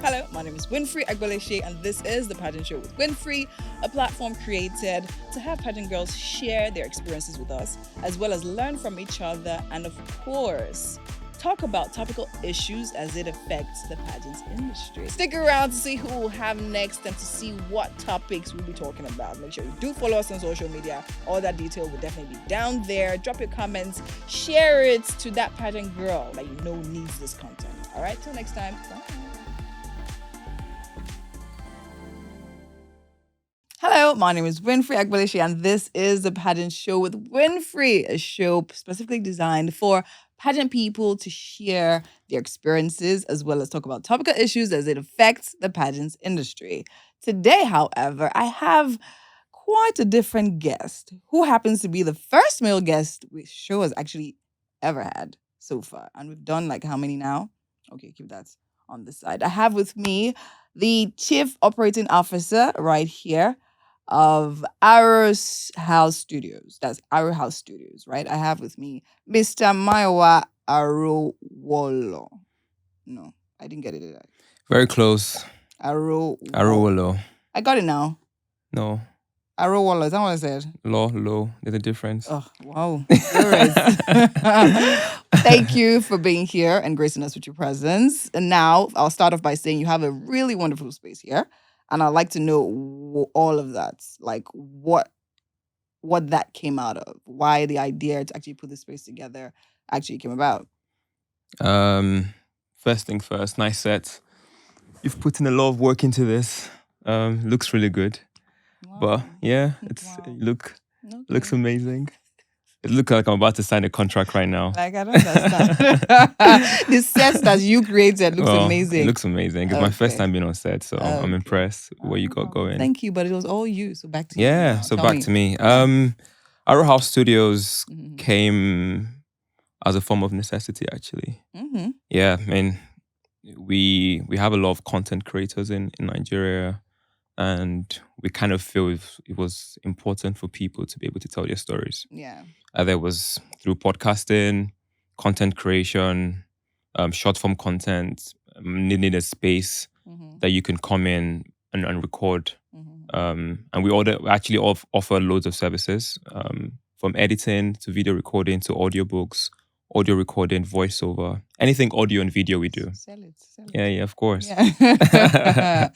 Hello, my name is Winfrey Agboleshe, and this is the Pageant Show with Winfrey, a platform created to have pageant girls share their experiences with us, as well as learn from each other, and of course, talk about topical issues as it affects the pageant industry. Stick around to see who we'll have next and to see what topics we'll be talking about. Make sure you do follow us on social media. All that detail will definitely be down there. Drop your comments, share it to that pageant girl that you know needs this content. All right, till next time. Bye. Hello, my name is Winfrey Agboleshe, and this is the Pageant Show with Winfrey, a show specifically designed for pageant people to share their experiences as well as talk about topical issues as it affects the pageants industry. Today, however, I have quite a different guest who happens to be the first male guest the show has actually ever had so far. And we've done like how many now? Okay, keep that on the side. I have with me the Chief Operating Officer right here of Arrow House Studios. That's Arrow House Studios, right? I have with me Mr. Mayowa Arowolo. No, I didn't get it. Did I? Very close. Arowolo. I got it now. No. Arowolo, is that what I said? Low. There's a difference. Oh, wow. Thank you for being here and gracing us with your presence. And now I'll start off by saying you have a really wonderful space here. And I'd like to know all of that, like what that came out of, why the idea to actually put this space together actually came about. First thing first, nice set. You've put in a lot of work into this. Looks really good. Wow. But yeah, looks amazing. It looks like I'm about to sign a contract right now. Like, I don't understand. The set that you created looks amazing. It looks amazing. It's my first time being on set, so I'm impressed with what you got going. Thank you, but it was all you. So back to you. Yeah, so back to me. Arrow House Studios came as a form of necessity, actually. Mm-hmm. Yeah, I mean, we have a lot of content creators in Nigeria, and we kind of feel it was important for people to be able to tell their stories. Yeah. There was through podcasting, content creation, short form content, needing a space that you can come in and record. And we actually offer loads of services, from editing to video recording to audiobooks, audio recording, voiceover, anything audio and video we do. Sell it. Yeah, of course. Yeah.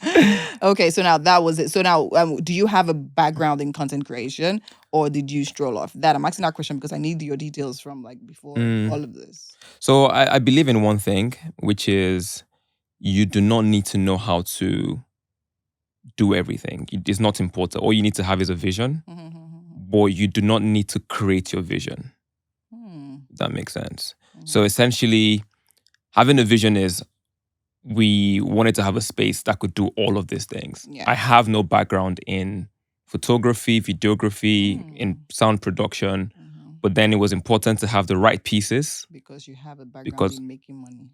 Okay, so now that was it. So now, do you have a background in content creation, or did you stroll off that? I'm asking that question because I need your details from like before all of this. So I believe in one thing, which is you do not need to know how to do everything. It is not important. All you need to have is a vision, but you do not need to create your vision. If that makes sense. So essentially, having a vision is we wanted to have a space that could do all of these things. Yeah. I have no background in photography, videography, in sound production, but then it was important to have the right pieces. Because you have a background in making money.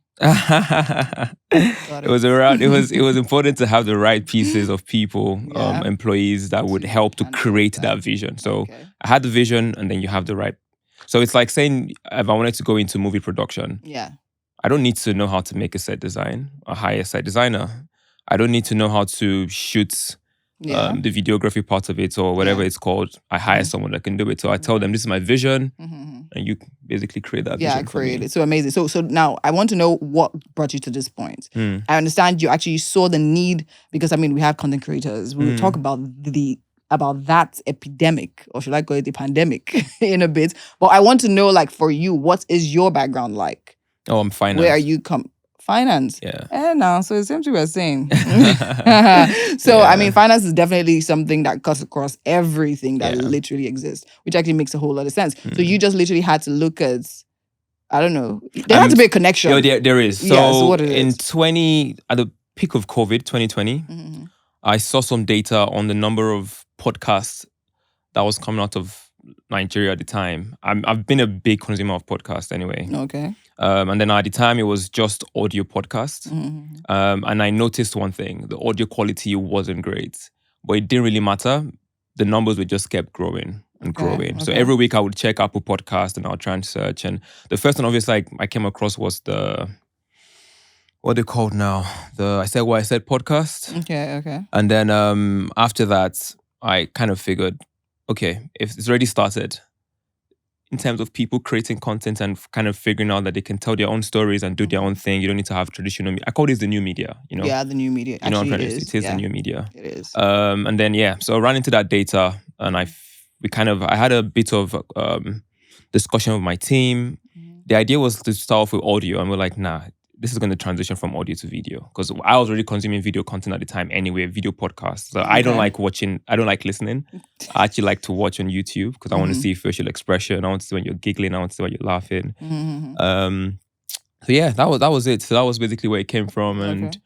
It was important to have the right pieces of people, employees that would help to create that vision. So I had the vision, and then you have the right. So it's like saying if I wanted to go into movie production, I don't need to know how to make a set design or hire a set designer. I don't need to know how to shoot the videography part of it or whatever it's called. I hire someone that can do it. So I tell them this is my vision, and you basically create that vision. Yeah, create it. So amazing. So now I want to know what brought you to this point. I understand you actually saw the need because we have content creators. We will talk about that epidemic, or should I call it the pandemic, in a bit. But I want to know, like, for you, what is your background like? Oh, I'm finance. Where are you finance? Yeah. No, so it's what we're saying. So, finance is definitely something that cuts across everything that literally exists, which actually makes a whole lot of sense. So you just literally had to look at, I don't know, there had to be a connection. There is. So what is it? At the peak of COVID, 2020, I saw some data on the number of podcasts that was coming out of Nigeria at the time. I've been a big consumer of podcasts anyway. Okay. And then at the time, it was just audio podcasts. And I noticed one thing. The audio quality wasn't great. But it didn't really matter. The numbers would just kept growing and growing. So every week I would check Apple Podcast and I'll try and search. And the first one, obviously, I came across was what they called now? I said podcast. Okay. And then after that, I kind of figured, okay, if it's already started, in terms of people creating content and kind of figuring out that they can tell their own stories and do their own thing. You don't need to have traditional media. I call this the new media, you know? Yeah, the new media. You know what I'm trying Actually, to say? It is the new media. It is. And then, so I ran into that data and I had a bit of discussion with my team. The idea was to start off with audio and we're like, nah, this is going to transition from audio to video because I was already consuming video content at the time anyway, video podcasts. So I don't like watching, I don't like listening. I actually like to watch on YouTube because I want to see facial expression. I want to see when you're giggling. I want to see when you're laughing. So yeah, that was it. So that was basically where it came from. And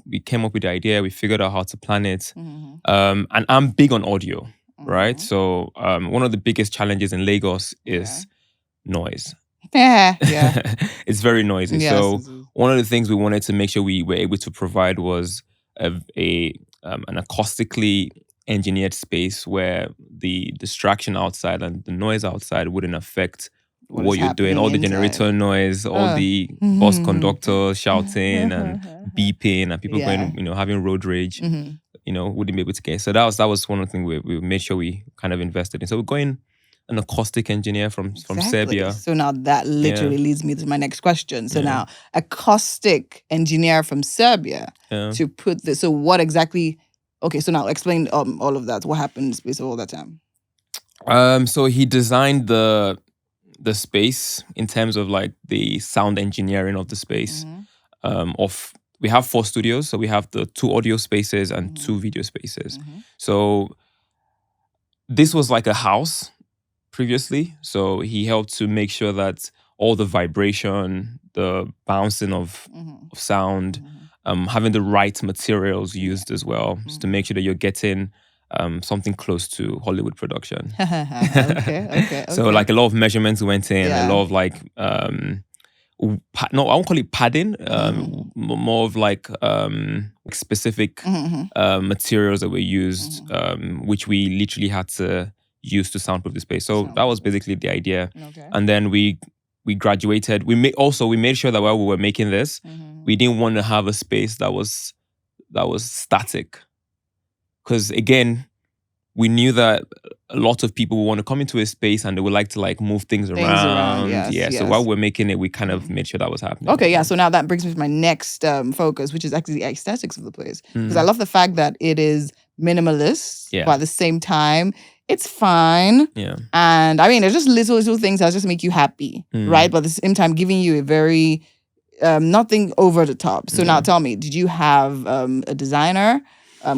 we came up with the idea. We figured out how to plan it. And I'm big on audio, right? So one of the biggest challenges in Lagos is noise. Yeah. It's very noisy. Yes, so one of the things we wanted to make sure we were able to provide was an acoustically engineered space where the distraction outside and the noise outside wouldn't affect what you're doing. All the generator noise, all the bus conductor shouting and beeping and people going, having road rage, wouldn't be able to get. So that was one of the things we made sure we kind of invested in. So we're going an acoustic engineer from Serbia. So now that literally leads me to my next question. So now acoustic engineer from Serbia to put this. So what exactly? Okay, so now explain all of that. What happened in space all that time? So he designed the space in terms of like the sound engineering of the space. We have 4 studios, so we have the 2 audio spaces and 2 video spaces. So this was like a house previously. So he helped to make sure that all the vibration, the bouncing of sound, having the right materials used as well, just to make sure that you're getting something close to Hollywood production. Okay. So like a lot of measurements went in, a lot of like, I won't call it padding, more of like specific materials that were used, which we literally had to use to soundproof the space. So that was basically the idea. And then we graduated. We made sure that while we were making this, we didn't want to have a space that was static. Because again, we knew that a lot of people would want to come into a space and they would like to like move things around. So while we're making it, we kind of made sure that was happening. Okay, yeah. So now that brings me to my next focus, which is actually the aesthetics of the place. Because I love the fact that it is minimalist, but at the same time, it's fine. And I mean, there's just little things that just make you happy, right? But at the same time, giving you a very, nothing over the top. So now tell me, did you have a designer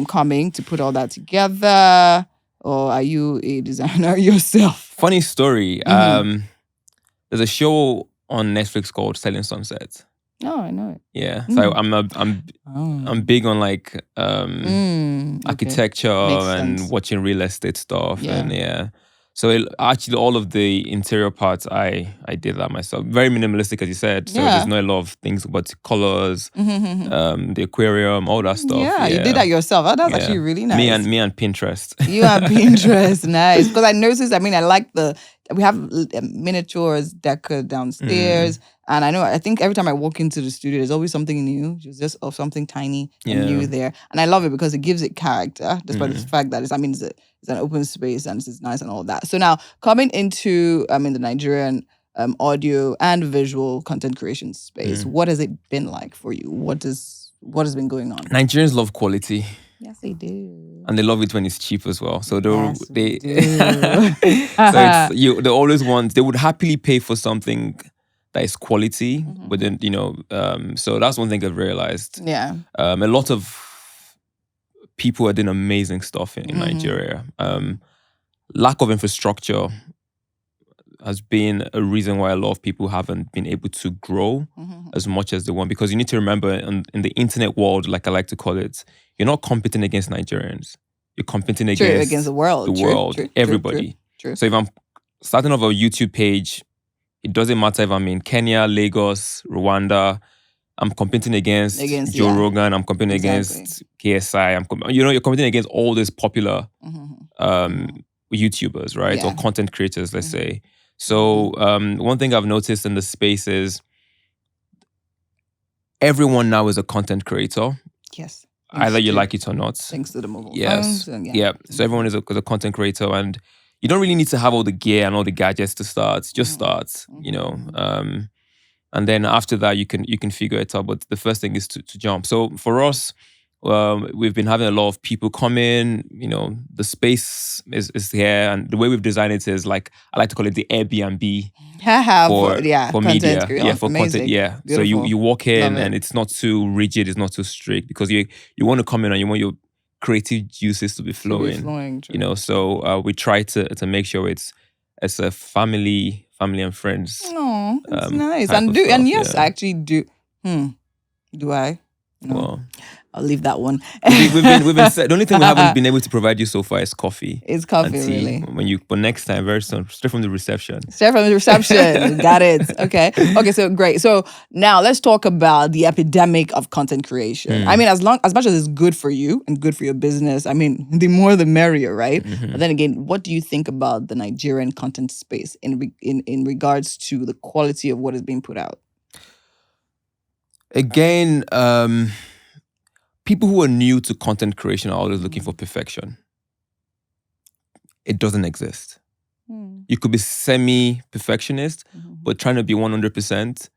coming to put all that together? Or are you a designer yourself? Funny story. There's a show on Netflix called Selling Sunset. Oh, I know it. Yeah. So I'm big on like architecture and watching real estate stuff and So actually all of the interior parts I did that myself. Very minimalistic as you said. So there's not a lot of things but colors, the aquarium, all that stuff. Yeah, you did that yourself. Oh, that's actually really nice. Me and Pinterest. You and Pinterest, nice. Because I noticed, I like we have miniatures decor downstairs. And I think every time I walk into the studio, there's always something new, just of something tiny and new there. And I love it because it gives it character, despite the fact that it's an open space and it's nice and all that. So now coming into the Nigerian audio and visual content creation space, what has it been like for you? What has been going on? Nigerians love quality. Yes, they do. And they love it when it's cheap as well. So they always want, they would happily pay for something that is quality, but then, so that's one thing I've realized. Yeah. A lot of people are doing amazing stuff in Nigeria. Lack of infrastructure has been a reason why a lot of people haven't been able to grow as much as they want. Because you need to remember, in the internet world, like I like to call it, you're not competing against Nigerians. You're competing against the world. Everybody. True. So if I'm starting off a YouTube page, it doesn't matter if I'm in Kenya, Lagos, Rwanda. I'm competing against Joe Rogan. I'm competing against KSI. You're competing against all these popular YouTubers, right? Or content creators, let's say. So one thing I've noticed in the space is everyone now is a content creator. Yes. Either you like it or not. Thanks to the mobile phones. Yeah. So everyone is a content creator, and you don't really need to have all the gear and all the gadgets to start. Just start, you know. And then after that, you can figure it out. But the first thing is to jump. So for us, we've been having a lot of people come in. You know, the space is here, and the way we've designed it is like, I like to call it the Airbnb for media. Yeah, for content. Yeah. Beautiful. So you walk in and it's not too rigid, it's not too strict, because you want to come in and you want your creative juices to be flowing. You know, so we try to make sure it's a family and friends. Oh, that's nice. And yes, I actually do. Do I? No. Well, I'll leave that one. we've been the only thing we haven't been able to provide you so far is coffee. It's coffee, really. But next time, very soon, straight from the reception. Got it. Okay. So great. So now let's talk about the epidemic of content creation. I mean, as much as it's good for you and good for your business, I mean, the more the merrier, right? But then again, what do you think about the Nigerian content space in regards to the quality of what is being put out? Again, people who are new to content creation are always looking for perfection. It doesn't exist. You could be semi-perfectionist, but trying to be 100%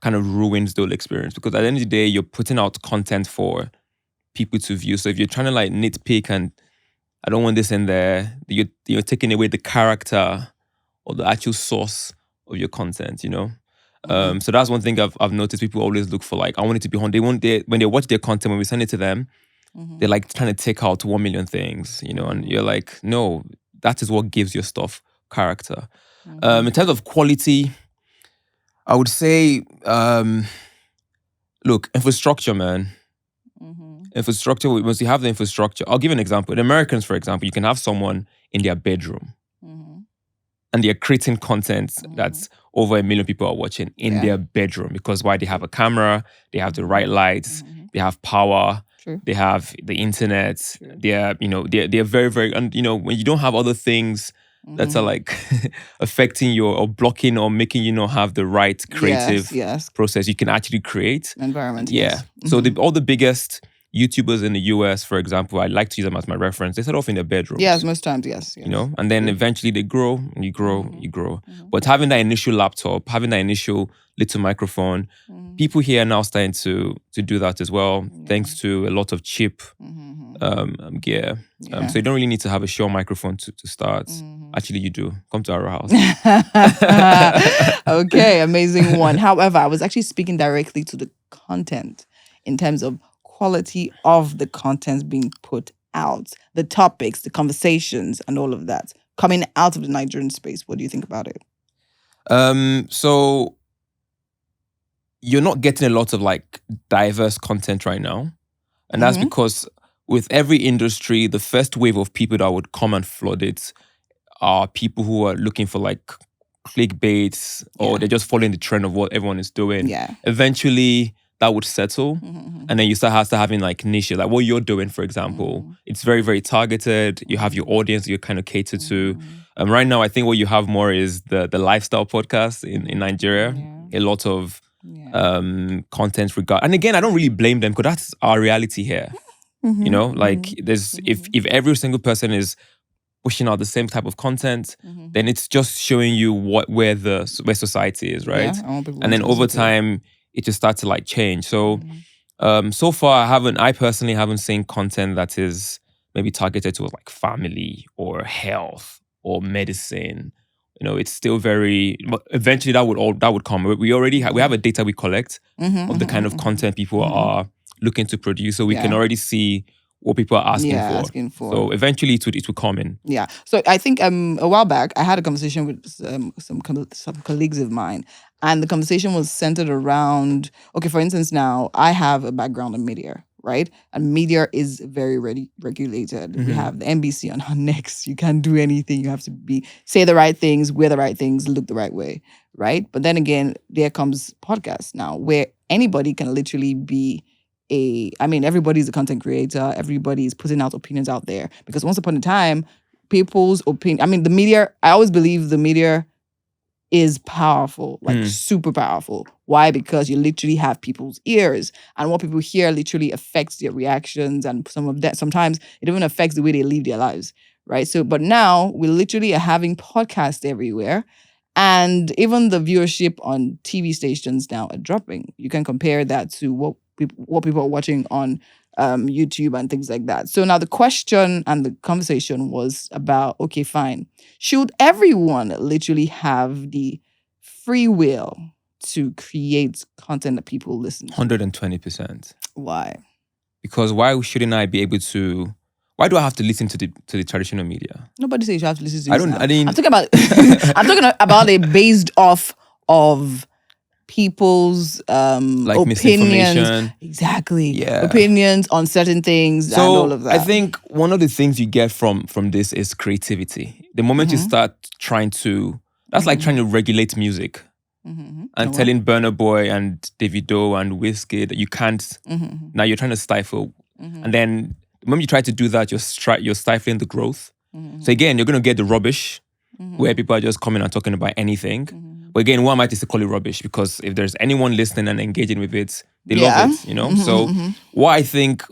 kind of ruins the whole experience, because at the end of the day, you're putting out content for people to view. So if you're trying to like nitpick and I don't want this in there, you're taking away the character or the actual source of your content, you know? So that's one thing I've noticed. People always look for, like, I want it to be on. When they watch their content, when we send it to them, they're like trying to take out 1 million things, you know, and you're like, no, that is what gives your stuff character. In terms of quality, I would say, look, infrastructure, man. Infrastructure, once you have the infrastructure, I'll give you an example. The Americans, for example, you can have someone in their bedroom and they're creating content that's over 1 million people are watching in their bedroom, because why? They have a camera, they have the right lights, they have power, they have the internet, they're very, very, and you know, when you don't have other things that are like affecting you or blocking or making you not have the right creative process, you can actually create environment. So all the biggest YouTubers in the US, for example, I like to use them as my reference. They start off in their bedrooms. Yes, most times, yes. You know, and then eventually they grow, and you grow. But having that initial laptop, having that initial little microphone, people here are now starting to do that as well, thanks to a lot of cheap gear. So you don't really need to have a Shure microphone to start. Actually, you do. Come to our house. Okay, amazing one. However, I was actually speaking directly to the content in terms of quality of the contents being put out, the topics, the conversations, and all of that coming out of the Nigerian space. What do you think about it? So you're not getting a lot of like diverse content right now, and that's because with every industry, the first wave of people that would come and flood it are people who are looking for like clickbaits, or they're just following the trend of what everyone is doing. Eventually that would settle, and then you start having like niches, like what you're doing, for example. It's very, very targeted. You have your audience you kind of cater to. Right now, I think what you have more is the lifestyle podcast in Nigeria. A lot of content and again, I don't really blame them, because that's our reality here. You know, like there's if every single person is pushing out the same type of content, then it's just showing you where society is, right? And then over time, it just starts to like change. So, so far, I personally haven't seen content that is maybe targeted towards like family or health or medicine. You know, it's still very. But eventually, that would come. We already we have a data we collect of the kind of content people are looking to produce, so we can already see what people are asking for. So eventually it will come in. Yeah. So I think a while back I had a conversation with some colleagues of mine, and the conversation was centered around, okay, for instance, now I have a background in media, right? And media is very regulated. We have the NBC on our necks. You can't do anything. You have to say the right things, wear the right things, look the right way, right? But then again, there comes podcasts now where anybody can literally be everybody's a content creator. Everybody is putting out opinions out there, because once upon a time, people's opinion. The media. I always believe the media is powerful, like super powerful. Why? Because you literally have people's ears, and what people hear literally affects their reactions, and some of that sometimes it even affects the way they live their lives, right? So, but now we literally are having podcasts everywhere, and even the viewership on TV stations now are dropping. You can compare that to what people are watching on YouTube and things like that. So now the question and the conversation was about, okay, fine. Should everyone literally have the free will to create content that people listen to? 120%. Why? Because why shouldn't I be able to? Why do I have to listen to the traditional media? Nobody says you have to listen to I this don't. now. I mean, I'm talking about I'm talking about it based off of people's like opinions. misinformation. Exactly. Yeah. Opinions on certain things and all of that. I think one of the things you get from this is creativity. The moment you start trying to, that's like trying to regulate music. And telling Burna Boy and Davido and Wizkid that you can't, now you're trying to stifle. And then the moment you try to do that, you're stifling the growth. So again, you're going to get the rubbish where people are just coming and talking about anything. But again, why am I to call it rubbish? Because if there's anyone listening and engaging with it, they love it, you know? So what I think,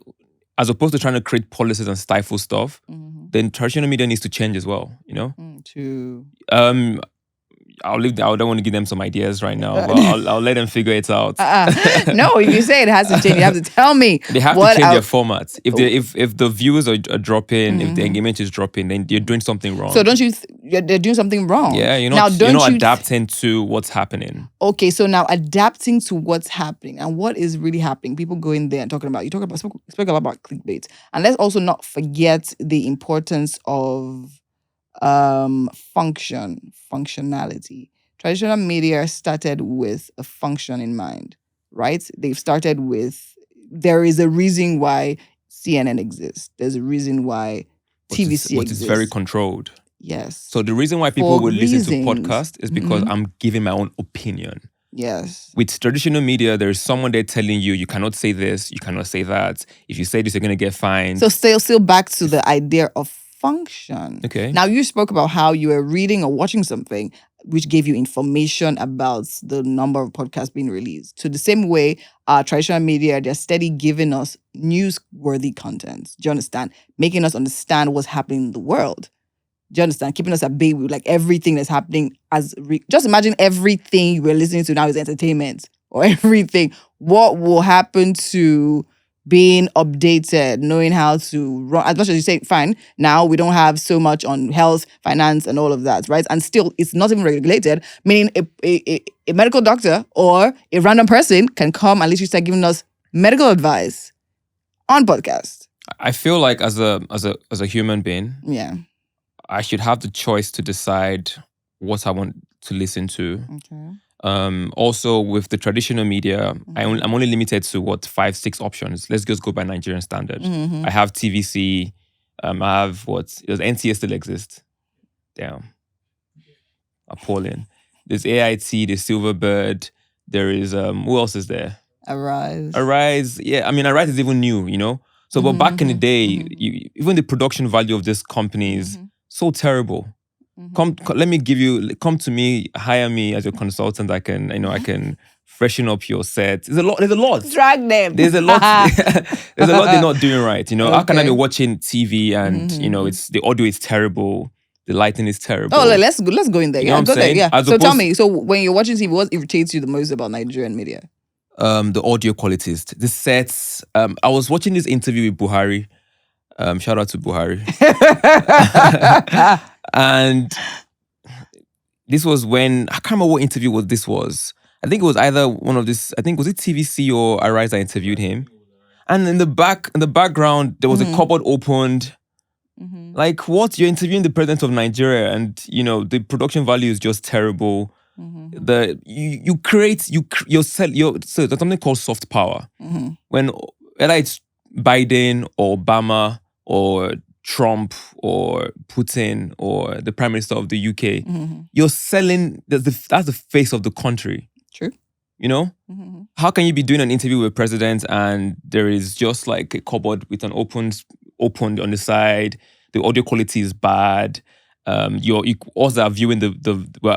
as opposed to trying to create policies and stifle stuff, then traditional media needs to change as well, you know? I don't want to give them some ideas right now, but I'll let them figure it out. No, if you say it has to change, you have to tell me. They have to change their format. If the views are dropping, if the engagement is dropping, then you're doing something wrong. So don't you? They're doing something wrong. Yeah, you're not adapting to what's happening. Okay, so now adapting to what's happening and what is really happening. People go in there and spoke a lot about clickbait, and let's also not forget the importance of functionality. Traditional media started with a function in mind, right? They've started with, there is a reason why CNN exists. There's a reason why TVC exists. But it's very controlled. Yes. So the reason why people will listen to podcasts is because I'm giving my own opinion. Yes. With traditional media, there's someone there telling you cannot say this, you cannot say that. If you say this, you're going to get fined. So still back to the idea of function. Okay. Now you spoke about how you were reading or watching something which gave you information about the number of podcasts being released. So the same way, traditional media, they're steady giving us newsworthy content. Do you understand? Making us understand what's happening in the world. Do you understand? Keeping us at bay with like everything that's happening. Just imagine everything we're listening to now is entertainment or everything. What will happen to being updated, knowing how to run, as much as you say, fine, now we don't have so much on health, finance, and all of that, right? And still, it's not even regulated, meaning a medical doctor or a random person can come and literally start giving us medical advice on podcast. I feel like as a human being, yeah, I should have the choice to decide what I want to listen to. Okay. Also, with the traditional media, I'm only limited to 5-6 options. Let's just go by Nigerian standard. I have TVC. I have does NTA still exist? Damn, appalling. There's AIT. There's Silverbird. There is who else is there? Arise. Yeah, I mean Arise is even new, you know. So, but back in the day, even the production value of this company is so terrible. Come to me, hire me as your consultant. I can freshen up your set. There's a lot. Drag them. There's a lot. There's a lot they're not doing right. You know, how can I be watching TV and it's the audio is terrible, the lighting is terrible. Oh, let's go in there. You know what I'm saying? There. Yeah. So tell me. So when you're watching TV, what irritates you the most about Nigerian media? The audio qualities, the sets. I was watching this interview with Buhari. Shout out to Buhari. And this was when, I can't remember what interview this was. I think it was either one of this, I think, was it TVC or Arise that interviewed him? And in the background, there was a cupboard opened. Like, what? You're interviewing the president of Nigeria and, the production value is just terrible. So there's something called soft power. When, whether it's Biden or Obama or Trump or Putin or the Prime Minister of the UK, you're selling, that's the face of the country. True. You know? How can you be doing an interview with a president and there is just like a cupboard with an opened on the side, the audio quality is bad, you also are viewing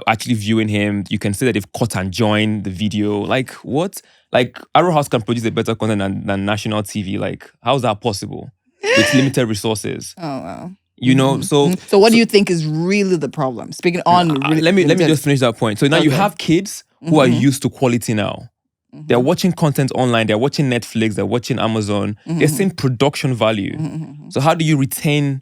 actually viewing him. You can see that they've cut and joined the video. Like what? Like Arrow House can produce a better content than national TV. Like how's that possible with limited resources? Oh wow. You know, so what do you think is really the problem? Speaking on, let me just finish that point. So now you have kids who are used to quality now. They're watching content online. They're watching Netflix. They're watching Amazon. They're seeing production value. So how do you retain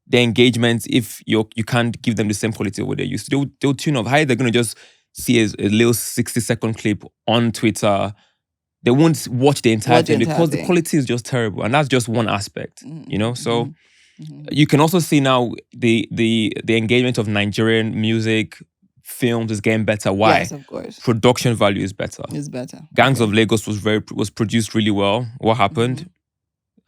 their engagement if you can't give them the same quality of what they're used to? They'll tune off. How are they going to just see a little 60-second clip on Twitter? They won't watch the entire thing because the quality is just terrible. And that's just one aspect, you know? So you can also see now the engagement of Nigerian music, films is getting better. Why? Yes, of course. Production value is better. It's better. Gangs of Lagos was produced really well. What happened?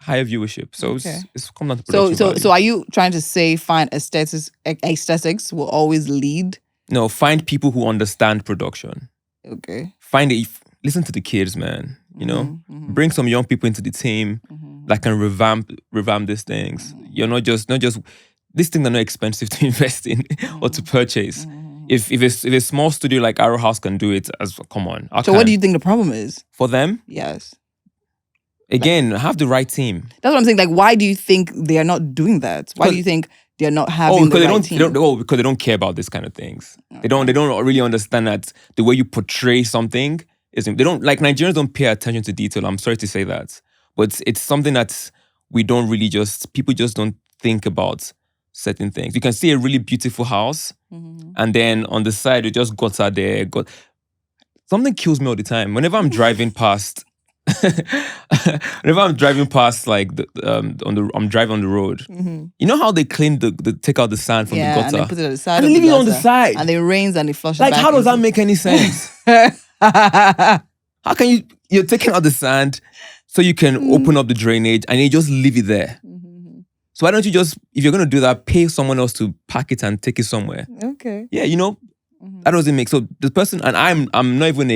Higher viewership. So it's come down to production value. So are you trying to say find aesthetics will always lead? No, find people who understand production. Okay. Find it. Listen to the kids, man. You know, bring some young people into the team that can revamp these things. You're not just these things are not expensive to invest in or to purchase. If a small studio like Arrow House can do it, come on. So what do you think the problem is for them? Yes. Again, have the right team. That's what I'm saying. Like, why do you think they are not doing that? Why do you think they're not having the right team? Because they don't care about this kind of things. Okay. They don't really understand that the way you portray something is. They don't, like, Nigerians don't pay attention to detail. I'm sorry to say that, but it's something that we don't really people just don't think about certain things. You can see a really beautiful house, and then on the side it just got out there. Something kills me all the time. Whenever I'm driving past. Whenever I'm driving past, like I'm driving on the road. You know how they clean the take out the sand from the gutter, and they put it on the side, and leave it on the side, and it rains and it flushes. Like, back how does that make any sense? How can you're taking out the sand so you can open up the drainage and you just leave it there? So why don't you just, if you're gonna do that, pay someone else to pack it and take it somewhere? Okay. Yeah, you know, that doesn't make so the person, and I'm not even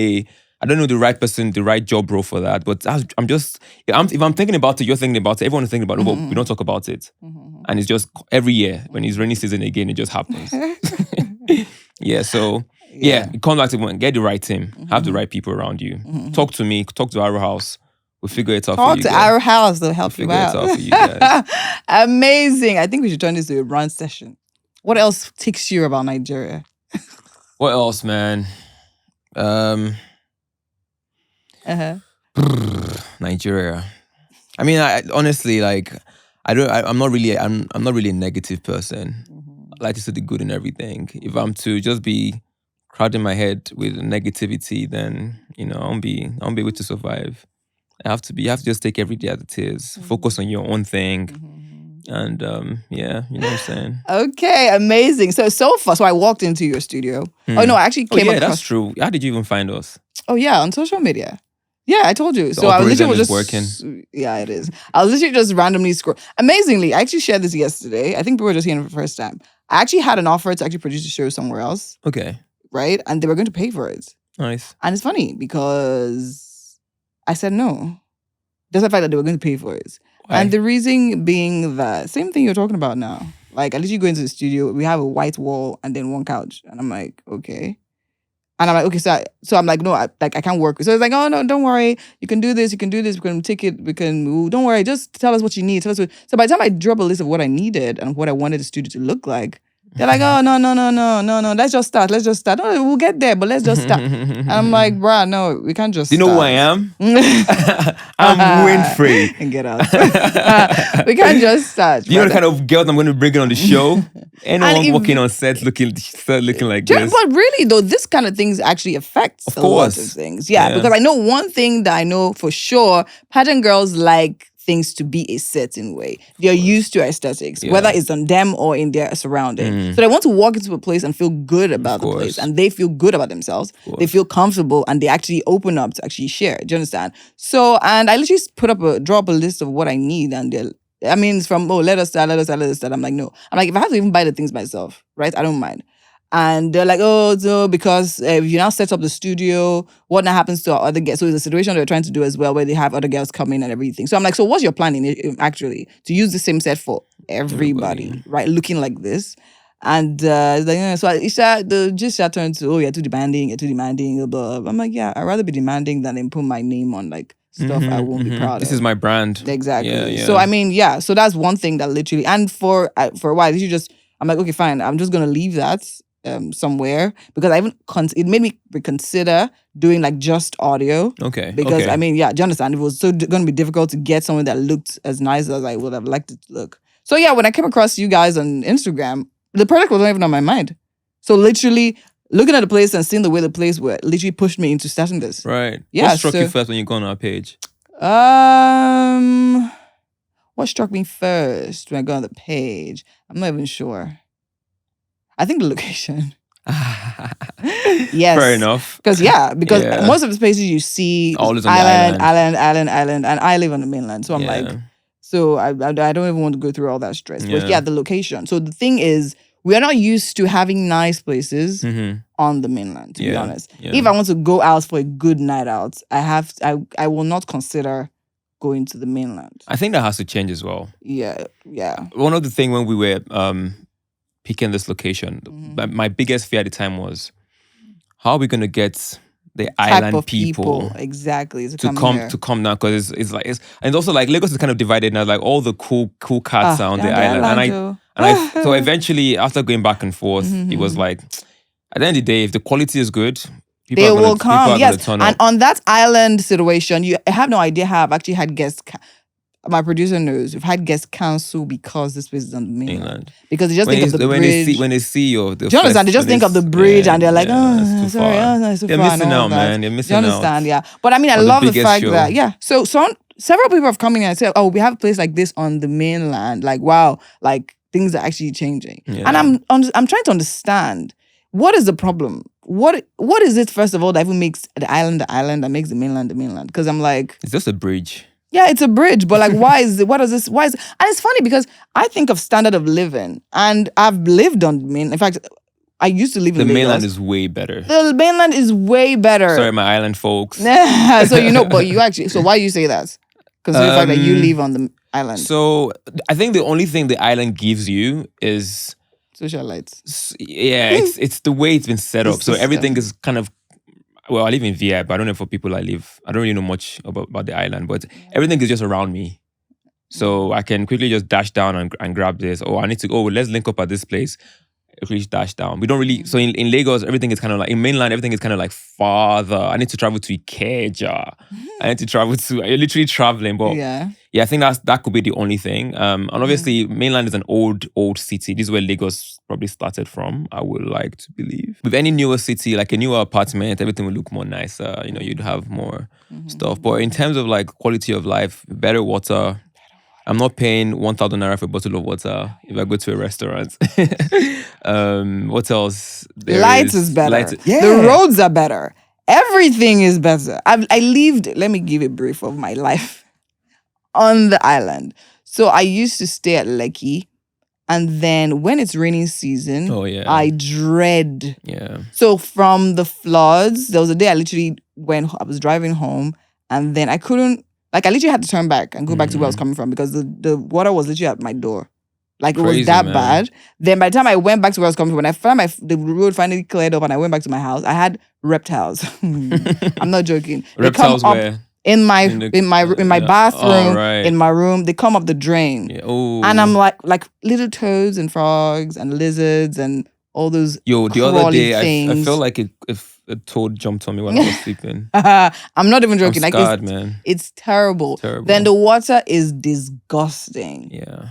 I don't know the right person, the right job role for that. But if I'm thinking about it, you're thinking about it, everyone's thinking about it, but we don't talk about it. And it's just every year when it's rainy season again, it just happens. Yeah, so it comes back to get the right team, have the right people around you. Talk to me, talk to Arrow House. We'll figure it out for you guys. Talk to Arrow House, they'll help you out. We'll figure it out for you guys. Amazing. I think we should turn this to a run session. What else ticks you about Nigeria? What else, man? Nigeria. I mean, honestly, like, I'm not really a negative person. I like to see the good in everything. If I'm to just be crowding my head with negativity, then I won't be able to survive. You have to just take every day as it is. Focus on your own thing. And yeah, you know what I'm saying? Okay, amazing. So far, I walked into your studio. Oh no, I actually came across. That's true. How did you even find us? Oh yeah, on social media. Yeah, I told you. So I was literally just working. Yeah, it is. I was literally just randomly scroll. Amazingly, I actually shared this yesterday. I think people were just hearing it for the first time. I actually had an offer to actually produce a show somewhere else. Okay. Right? And they were going to pay for it. Nice. And it's funny because I said no. Just the fact that they were going to pay for it. Why? And the reason being that same thing you're talking about now. Like, I literally go into the studio, we have a white wall and then one couch. And I'm like, okay. And I'm like, okay, so I'm like, no, I can't work. So it's like, oh, no, don't worry. You can do this. We can take it. Don't worry. Just tell us what you need. So by the time I drop a list of what I needed and what I wanted the studio to look like, they're like, oh, no. Let's just start. No, we'll get there, but let's just start. And I'm like, bruh, no, we can't just You know who I am? I'm Winfrey. And get out. We can't just start. You know the kind of girls I'm going to bring in on the show? Anyone walking on set looking like this. But really, though, this kind of things actually affects a lot of things. Yeah, because I know one thing that I know for sure, pageant girls like things to be a certain way. They're used to aesthetics, whether it's on them or in their surrounding. So they want to walk into a place and feel good about the place, and they feel good about themselves. They feel comfortable, and they actually open up to actually share. Do you understand? So, and I literally drop a list of what I need, and it's from, let us start. I'm like, no. I'm like, if I have to even buy the things myself, right? I don't mind. And they're like, oh, so because if you now set up the studio, what now happens to our other guests? So it's a situation they're trying to do as well, where they have other girls come in and everything. So I'm like, so what's your plan actually? To use the same set for everybody, right? Looking like this. And it's like, so the gist turned to, oh, you're too demanding, blah, blah. I'm like, yeah, I'd rather be demanding than then put my name on like stuff I won't be proud of. This is my brand. Exactly. Yeah. So I mean, yeah. So that's one thing that literally, and for a while, I'm like, okay, fine. I'm just gonna leave that somewhere, because I even it made me reconsider doing like just audio. Okay. Because I mean, yeah, do you understand? It was so gonna be difficult to get someone that looked as nice as I would have liked it to look. So yeah, when I came across you guys on Instagram, the product wasn't even on my mind. So literally looking at the place and seeing the way the place were literally pushed me into starting this. Right. Yeah. What struck you first when you go on our page? What struck me first when I got on the page? I'm not even sure. I think the location. Yes. Fair enough. Because most of the spaces you see always island, and I live on the mainland. So I'm like, so I don't even want to go through all that stress. But yeah, the location. So the thing is, we are not used to having nice places on the mainland, to be honest. Yeah. If I want to go out for a good night out, I will not consider going to the mainland. I think that has to change as well. Yeah. One of the things when we were picking this location, my biggest fear at the time was, how are we going to get the island people exactly to come now? Because it's also like Lagos is kind of divided now. Like all the cool cats are on the island, so eventually after going back and forth, it was like, at the end of the day, if the quality is good, they will come. Yes, and on that island situation, I have no idea how I've actually had guests. My producer knows we've had guests cancel because this place is on the mainland. Because they just think of the bridge. When they see you, do you understand? They just think of the bridge and they're like, oh, sorry, it's too far. They're missing out, man. They're missing out. Do you understand? Yeah. But I mean, I love the fact that, So several people have come in and said, oh, we have a place like this on the mainland. Like, wow, like things are actually changing. Yeah. And I'm trying to understand, what is the problem? What is it, first of all, that even makes the island, that makes the mainland? Because I'm like, it's just a bridge. Yeah, it's a bridge, but like, why is it? And it's funny because I think of standard of living, and I've lived on the mainland. In fact, I used to live in Lagos. The mainland is way better. The mainland is way better. Sorry, my island folks. So but you actually. So why do you say that? Because the fact that you live on the island. So I think the only thing the island gives you is socialites. Yeah, it's the way it's been set up. So everything is kind of. Well, I live in VI, but I don't know for people I don't really know much about the island, but everything is just around me. So I can quickly just dash down and grab this. Let's link up at this place. Quickly dash down. We don't really, so in Lagos, everything is kind of like, in mainland, everything is kind of like farther. I need to travel to Ikeja. You're literally traveling, but yeah, I think that could be the only thing. And obviously, mainland is an old city. This is where Lagos probably started from, I would like to believe. With any newer city, like a newer apartment, everything will look more nicer. You'd have more stuff. But in terms of like quality of life, better water. I'm not paying 1,000 naira for a bottle of water if I go to a restaurant. What else? Light is better. The roads are better. Everything is better. I lived, let me give a brief of my life on the island. So I used to stay at Lekki. And then when it's raining season, I dread. Yeah. So from the floods, there was a day I was driving home, and then I couldn't, like, I literally had to turn back and go back to where I was coming from, because the water was literally at my door. Like, it was that bad. Then by the time I went back to where I was coming from, when I found the road finally cleared up and I went back to my house, I had reptiles. I'm not joking. Reptiles where? In my bathroom, in my room, they come up the drain. Yeah. Oh. And I'm like little toads and frogs and lizards and all those the other day, I felt like if a toad jumped on me when I was sleeping. I'm not even joking. I'm scarred, man. It's terrible. Then the water is disgusting. Yeah.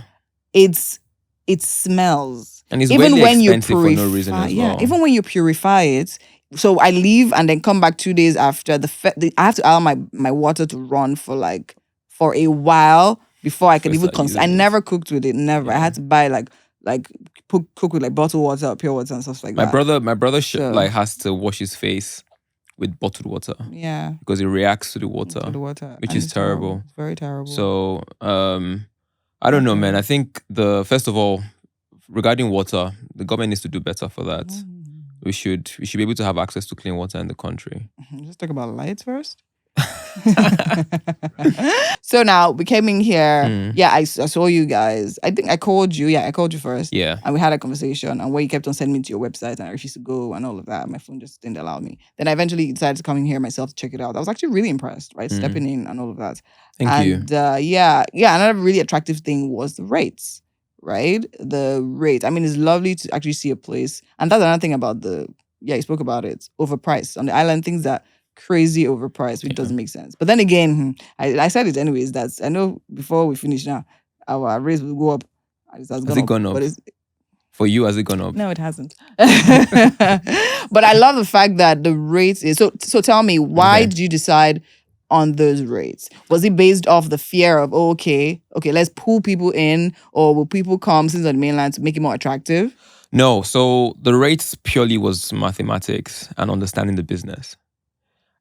It smells. And it's even when you purify, for no reason as well. Yeah, even when you purify it. So I leave and then come back 2 days after. I have to allow my water to run for a while before I can even consume. I never cooked with it. Never. Yeah. I had to buy cook with like bottled water, pure water and stuff like that. My brother has to wash his face with bottled water. Yeah. Because it reacts to the water. Which is terrible. It's very terrible. So I don't know, man. I think first of all, regarding water, the government needs to do better for that. We should be able to have access to clean water in the country. Let's talk about lights first. So now we came in here. Yeah, I saw you guys. I think I called you. Yeah, I called you first. Yeah. And we had a conversation, and where you kept on sending me to your website, and I refused to go and all of that. My phone just didn't allow me. Then I eventually decided to come in here myself to check it out. I was actually really impressed, right? Stepping in and all of that. Thank you. Yeah, another really attractive thing was the rates, right? The rates. I mean, it's lovely to actually see a place. And that's another thing about you spoke about it, overpriced. On the island, things that crazy overpriced, which doesn't make sense. But then again, I said it anyways. That's I know before we finish now, our rates will go up. Has it gone up? For you, has it gone up? No, it hasn't. But I love the fact that the rates is so. Tell me, why did you decide on those rates? Was it based off the fear of okay, let's pull people in, or will people come since on the mainland to make it more attractive? No, so the rates purely was mathematics and understanding the business.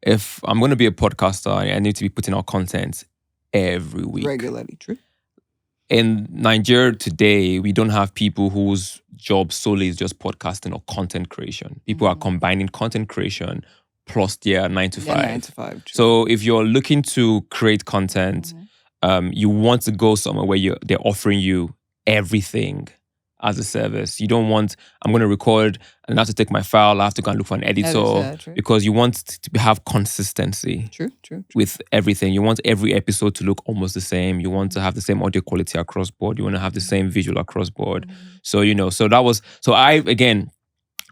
If I'm going to be a podcaster, I need to be putting out content every week. Regularly, true. In Nigeria today, we don't have people whose job solely is just podcasting or content creation. People are combining content creation plus their 9 to 5. 9 to 5. True. So if you're looking to create content, you want to go somewhere where they're offering you everything as a service. You don't want, I'm going to record and I have to take my file, I have to go and look for an editor, because you want to have consistency true. with everything. You want every episode to look almost the same. You want to have the same audio quality across board. You want to have the same visual across board. So,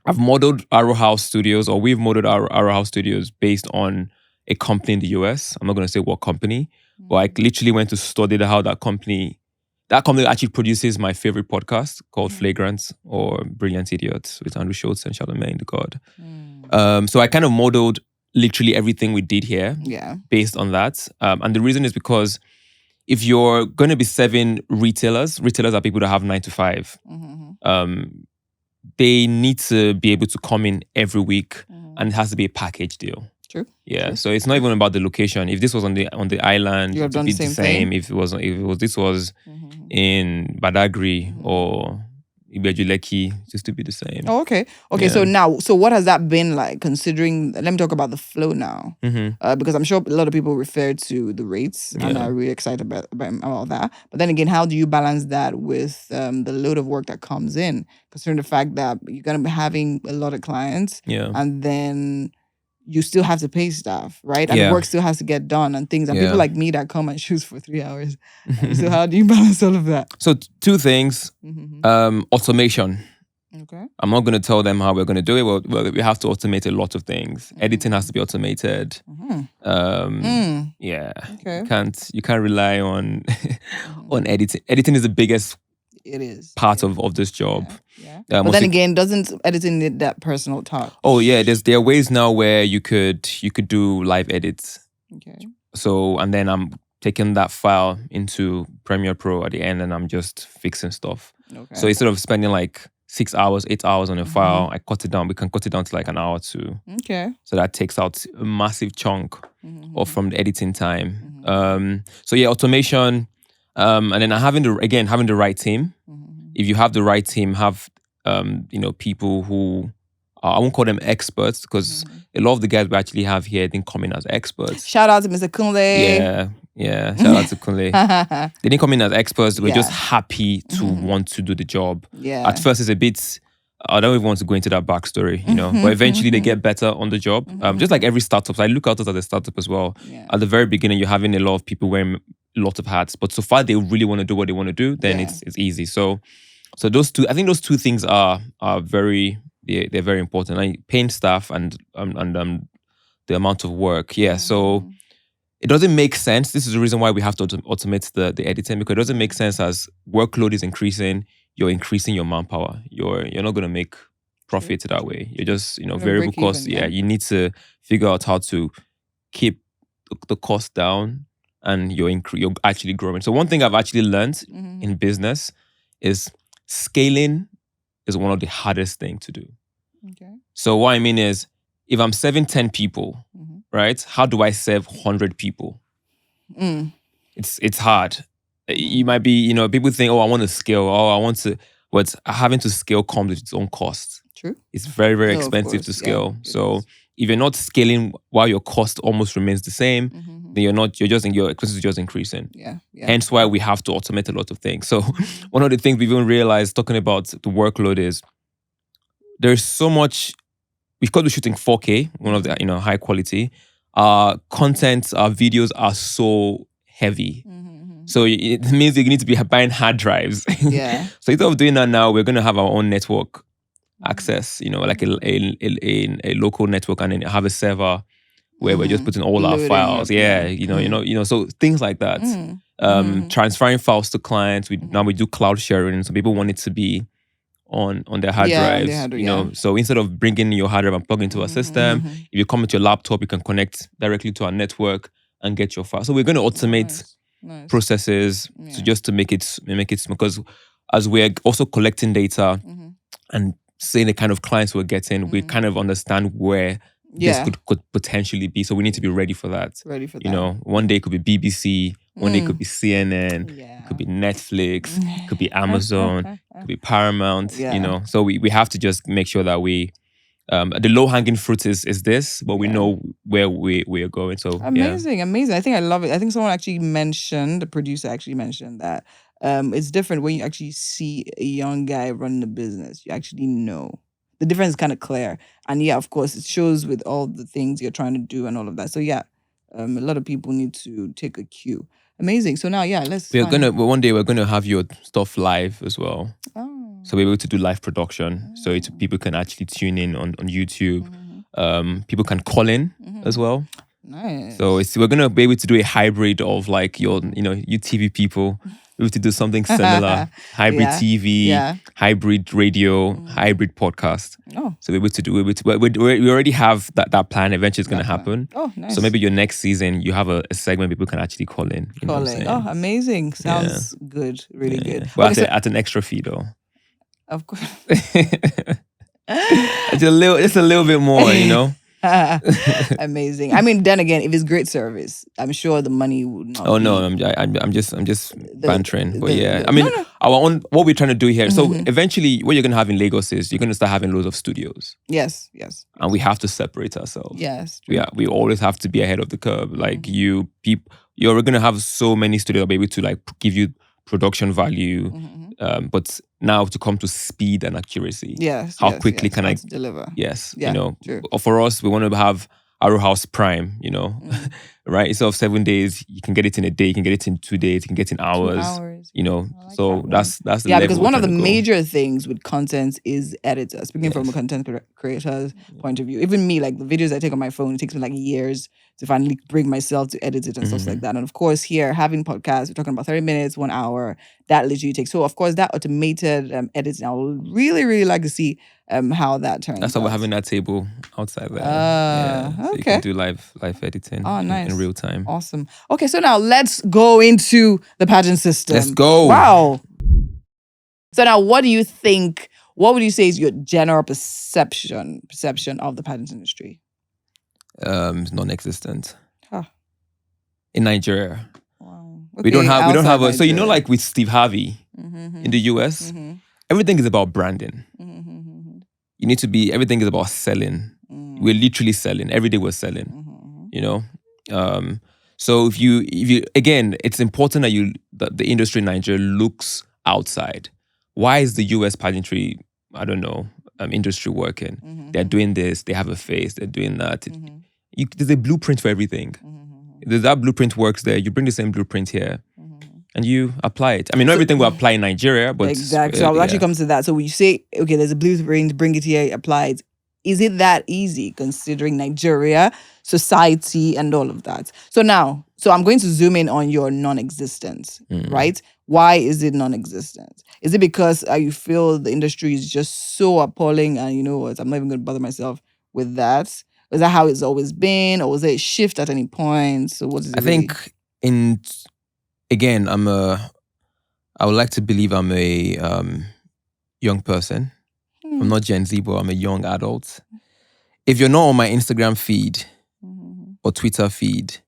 I've modeled Arrow House Studios, or we've modeled Arrow House Studios based on a company in the US. I'm not going to say what company, but I literally went to study how that company actually produces my favorite podcast called Flagrant, or Brilliant Idiots, with Andrew Schultz and Charlemagne the God. So I kind of modeled literally everything we did here based on that. And the reason is because if you're going to be serving retailers are people that have 9 to 5. They need to be able to come in every week, and it has to be a package deal. True. Yeah. True. So it's not even about the location. If this was on the island, you have done the same same. thing? If this was in Badagry or Ibejuleki, just to be the same. Oh, okay. Okay, yeah. So what has that been like, considering, let me talk about the flow now. Because I'm sure a lot of people refer to the rates and are really excited about that. But then again, how do you balance that with the load of work that comes in, considering the fact that you're going to be having a lot of clients, and then you still have to pay staff, right? And work still has to get done and things. And people like me that come and shoot for 3 hours. So how do you balance all of that? So 2 things. Automation. Okay. I'm not going to tell them how we're going to do it. Well, we have to automate a lot of things. Editing has to be automated. Yeah. Okay. You can't rely on on editing. Editing is the biggest part of this job. Yeah. But then again, doesn't editing need that personal touch? Oh yeah, there are ways now where you could do live edits. Okay. So, and then I'm taking that file into Premiere Pro at the end, and I'm just fixing stuff. Okay. So instead of spending like 6 hours, 8 hours on a file, I cut it down. We can cut it down to like an hour or 2. Okay. So that takes out a massive chunk from the editing time. So yeah, automation, and then having the right team. If you have the right team, have people who I won't call them experts, because a lot of the guys we actually have here didn't come in as experts. Shout out to Mr. Kunle. Yeah. Shout out to Kunle. They didn't come in as experts. They were just happy to want to do the job. Yeah. At first, it's a bit. I don't even want to go into that backstory, but eventually they get better on the job. Just like every startup. So I look at us as a startup as well. Yeah. At the very beginning, you're having a lot of people wearing a lot of hats, but so far they really want to do what they want to do, then it's easy. So those two, I think those 2 things are very, they're very important. Like paying staff and the amount of work. Yeah. So it doesn't make sense. This is the reason why we have to automate the editing, because it doesn't make sense as workload is increasing. You're increasing your manpower. You're not going to make profit that way. You're just, variable costs. Yeah. You need to figure out how to keep the cost down, and you're actually growing. So one thing I've actually learned in business is scaling is one of the hardest things to do. Okay. So what I mean is, if I'm serving 10 people, right? How do I serve 100 people? It's hard. You might be, people think, I want to scale. But having to scale comes with its own cost. True. It's very, very expensive to scale. So if you're not scaling while your cost almost remains the same, then your expenses are just increasing. Yeah. Hence why we have to automate a lot of things. So one of the things we've even realized talking about the workload is there's so much, because we're shooting 4K, one of the high quality, our content, our videos are so heavy. So it means you need to be buying hard drives. Yeah. So instead of doing that now, we're going to have our own network access, like a local network, and then have a server where we're just putting all our files. So things like that. Transferring files to clients. Now we do cloud sharing. So people want it to be on their hard drives. So instead of bringing your hard drive and plugging into a system, if you come with your laptop, you can connect directly to our network and get your file. So we're going to automate processes to make it smooth, because as we're also collecting data and seeing the kind of clients we're getting, we kind of understand where this could potentially be. So we need to be ready for that. One day it could be BBC, one day it could be CNN, it could be Netflix, it could be Amazon, it could be Paramount. So we have to just make sure that we the low-hanging fruit is this, but we know where we are going. So amazing. I think I love it. I think someone actually mentioned, the producer actually mentioned that it's different when you actually see a young guy running a business. You actually know. The difference is kind of clear. And of course, it shows with all the things you're trying to do and all of that. So a lot of people need to take a cue. Amazing. So now, one day we're gonna have your stuff live as well. So we're able to do live production. So people can actually tune in on YouTube. People can call in as well. Nice. So we're gonna be able to do a hybrid of like your, you TV people. We have to do something similar. Hybrid TV, hybrid radio, hybrid podcast. So we're able to do it. We already have that plan. Eventually, it's going to happen. Oh, nice. So maybe your next season, you have a segment people can actually call in. Oh, amazing. Sounds good. Really good. But at an extra fee, though. Of course. It's a little bit more, Amazing. I mean, then again, if it's great service, I'm sure the money would not. Oh no, I'm just bantering. Our own, what we're trying to do here. So eventually, what you're gonna have in Lagos is you're gonna start having loads of studios. Yes. And we have to separate ourselves. Yes. We always have to be ahead of the curve. Like you're gonna have so many studios that be able to like give you production value, but now to come to speed and accuracy. How quickly can I deliver? Yes, true. For us, we want to have Arrow House Prime, right? Instead of 7 days, you can get it in a day, you can get it in 2 days, you can get it in hours. Like so that's the level because one of the major things with content is editors. Speaking from a content creator's point of view, even me, like the videos I take on my phone, it takes me like years to finally bring myself to edit it and stuff like that. And of course, here having podcasts, we're talking about 30 minutes, 1 hour. That literally takes. So of course, that automated editing, I would really, really like to see how that turns. That's why we're having that table outside there. So you can do live editing in real time. Awesome. Okay, so now let's go into the pageant system. Let's go. Wow. So now, what do you think? What would you say is your general perception of the pageant industry? Non-existent. In Nigeria. Wow. Okay, we don't have a. So like with Steve Harvey in the US, everything is about branding. You need to be. Everything is about selling. We're literally selling. Every day we're selling. So if you again, it's important that the industry in Nigeria looks outside. Why is the US pageantry, I don't know, industry working? They're doing this. They have a face. They're doing that. There's a blueprint for everything. If that blueprint works there, you bring the same blueprint here. And you apply it. I mean, not everything will apply in Nigeria, but exactly. So I'll actually come to that. So when you say, okay, there's a blueprint, bring it here, apply it. Is it that easy considering Nigeria, society, and all of that? So now, I'm going to zoom in on your non-existence, right? Why is it non-existent? Is it because you feel the industry is just so appalling and you know what, I'm not even going to bother myself with that? Is that how it's always been? Or was there a shift at any point? So what is it I think again, I would like to believe I'm a young person. I'm not Gen Z, but I'm a young adult. If you're not on my Instagram feed or Twitter feed,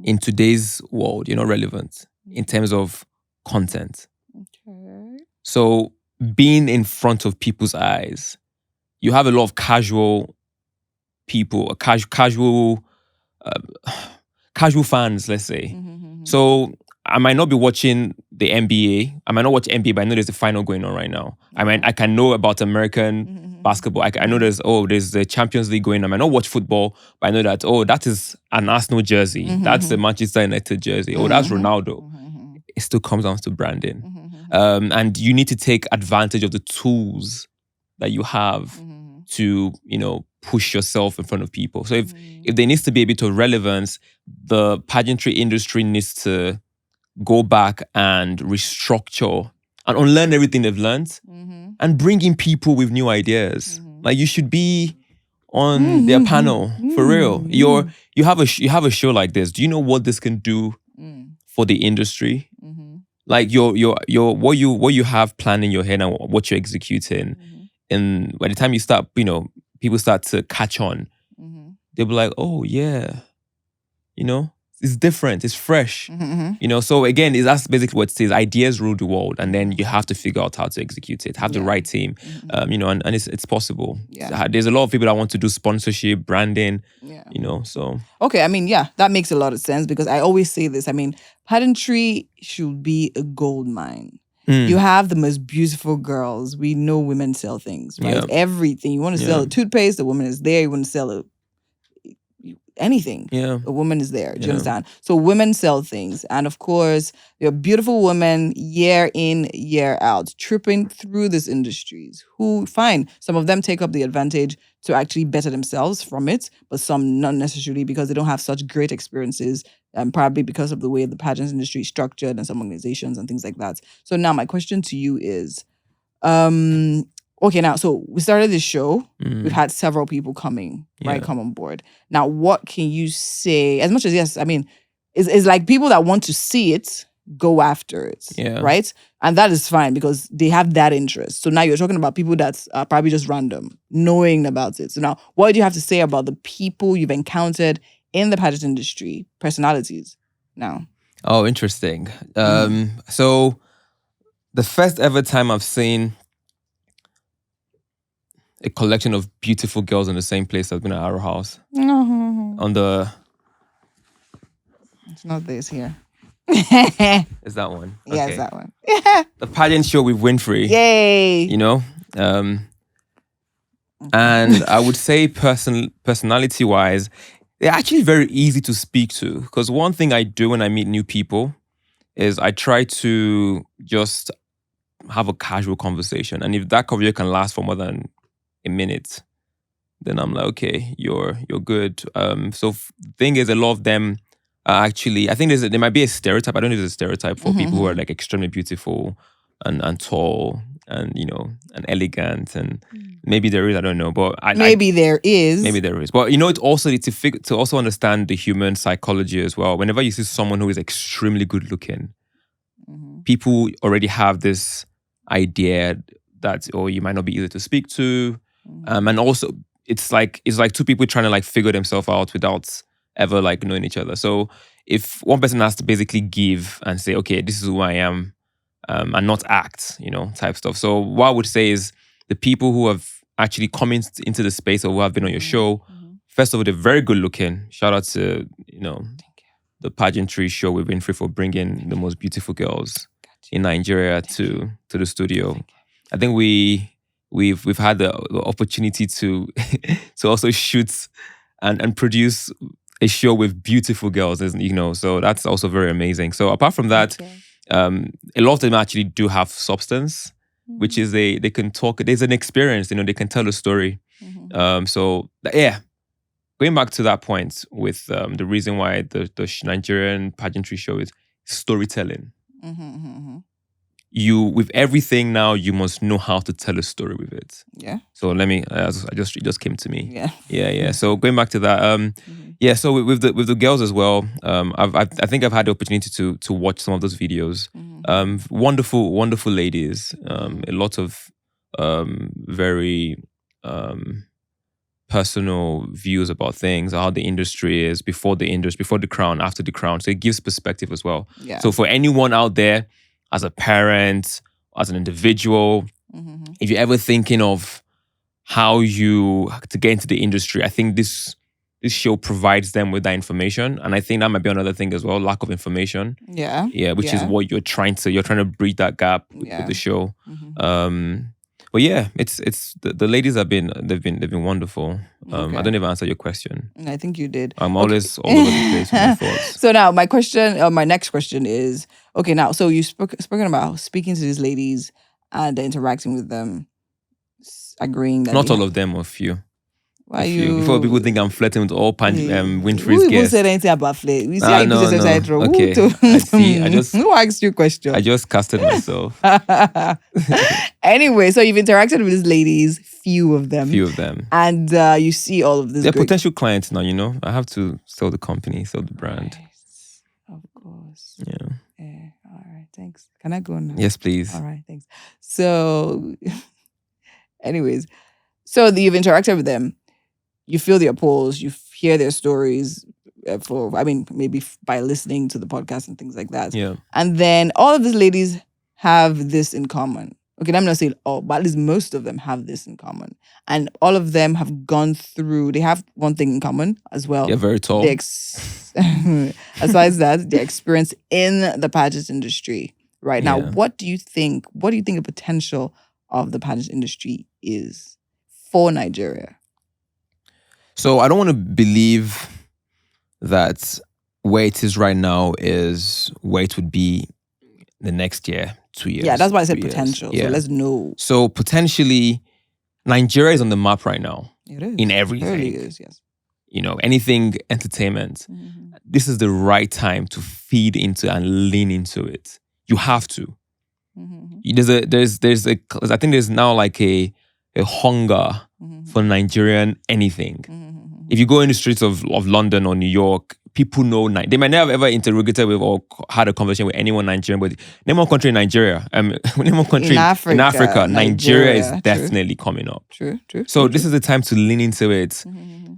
in today's world, you're not relevant in terms of content. Okay. So being in front of people's eyes, you have a lot of casual people, casual casual fans, let's say. So I might not be watching the NBA. I might not watch NBA, but I know there's a final going on right now. I can know about American basketball. I know there's the Champions League going on. I might not watch football, but I know that, that is an Arsenal jersey. That's the Manchester United jersey. Oh, that's Ronaldo. It still comes down to branding. And you need to take advantage of the tools that you have to, push yourself in front of people. So if there needs to be a bit of relevance, the pageantry industry needs to go back and restructure and unlearn everything they've learned and bring in people with new ideas. Like, you should be on their panel for real. You have a show like this. Do you know what this can do for the industry? Like what you have planned in your head and what you're executing, and by the time you start, people start to catch on. They'll be like, oh yeah, it's different, it's fresh. So again, that's basically what it says. Ideas rule the world, and then you have to figure out how to execute it, have the right team. And it's possible. There's a lot of people that want to do sponsorship, branding, so. Okay, that makes a lot of sense, because I always say this. Pageantry should be a gold mine. You have the most beautiful girls. We know women sell things, right? Yeah. Everything. You want to sell a toothpaste, the woman is there. You want to sell anything, a woman is there. Do you understand? So women sell things. And of course, there are beautiful women year in, year out, tripping through these industries who, fine, some of them take up the advantage to actually better themselves from it, but some not necessarily, because they don't have such great experiences, probably because of the way the pageants industry is structured and some organizations and things like that. So now my question to you is, okay, now, so we started this show. We've had several people come on board. Now, what can you say? As much as, yes, it's like people that want to see it, go after it, right? And that is fine, because they have that interest. So now you're talking about people that are probably just random, knowing about it. So now, what do you have to say about the people you've encountered in the pageant industry, personalities now? Oh, interesting. So the first ever time I've seen a collection of beautiful girls in the same place has been at our house. On the... It's not this here. It's that one. Yeah, it's that one. The pageant show with Winfrey. Yay! And I would say personality-wise, they're actually very easy to speak to. Because one thing I do when I meet new people is I try to just have a casual conversation. And if that conversation can last for more than a minute, then I'm like, okay, you're good. So the thing is, a lot of them are actually, I think there might be a stereotype. I don't know if there's a stereotype for people who are like extremely beautiful and tall and and elegant, and maybe there is, I don't know, but maybe there is. But it's also to also understand the human psychology as well. Whenever you see someone who is extremely good looking, people already have this idea that, you might not be easy to speak to. And also it's like two people trying to like figure themselves out without ever like knowing each other. So if one person has to basically give and say, okay, this is who I am, and not act, type stuff. So what I would say is the people who have actually come into the space or who have been on your show, first of all, they're very good looking. Shout out to, the pageantry show with Winfrey for bringing the most beautiful girls in Nigeria to the studio. I think we've had the opportunity to to also shoot and produce a show with beautiful girls, so that's also very amazing. So apart from that, a lot of them actually do have substance, which is they can talk. There's an experience, they can tell a story. So yeah, going back to that point with the reason why the Nigerian pageantry show is storytelling. You, with everything now, you must know how to tell a story with it. Yeah. So let me, it just came to me. Yeah. Yeah. So going back to that, yeah. So with the girls as well, I think I've had the opportunity to watch some of those videos. Wonderful ladies. A lot of very personal views about things, how the industry is before the crown, after the crown. So it gives perspective as well. Yeah. So for anyone out there, as a parent, as an individual, if you're ever thinking of how to get into the industry, I think this this show provides them with that information. And I think that might be another thing as well, lack of information. Yeah. Yeah, which is what you're trying to bridge that gap with the show. But yeah, it's the ladies they've been wonderful. I don't even answer your question. I think you did. I'm always all over the place with my thoughts. So now my next question is, okay, now, so you've spoken about speaking to these ladies and interacting with them, agreeing that not all of them, or few. Why you? Before people think I'm flirting with all Winfrey's guests. Who said anything about flirt? We see no. Okay. Who asked you a question? I just casted myself. Anyway, so you've interacted with these ladies, few of them. And you see all of this. They're potential clients now, I have to sell the company, sell the brand. Right. Of course. Yeah. All right, thanks. Can I go now? Yes, please. All right, thanks. So, anyways, so you've interacted with them. You feel their pulse, you hear their stories maybe by listening to the podcast and things like that. Yeah. And then all of these ladies have this in common. Okay, I'm not saying all, but at least most of them have this in common. And all of them have gone through, they have one thing in common as well. They're very tall. Aside that, their experience in the pageant industry. Right now, what do you think the potential of the pageant industry is for Nigeria? So I don't want to believe that where it is right now is where it would be the next year, 2 years. Yeah, that's why I said potential. Yeah. So let's know. So potentially, Nigeria is on the map right now. It is. In everything. It really is, yes. Anything entertainment. Mm-hmm. This is the right time to feed into and lean into it. You have to. Mm-hmm. I think there's now like a hunger for Nigerian anything. If you go in the streets of London or New York, people know. They might never have ever interrogated with or had a conversation with anyone Nigerian, but name one country in Nigeria. Name one country in Africa. Nigeria is definitely coming up. True. So this is the time to lean into it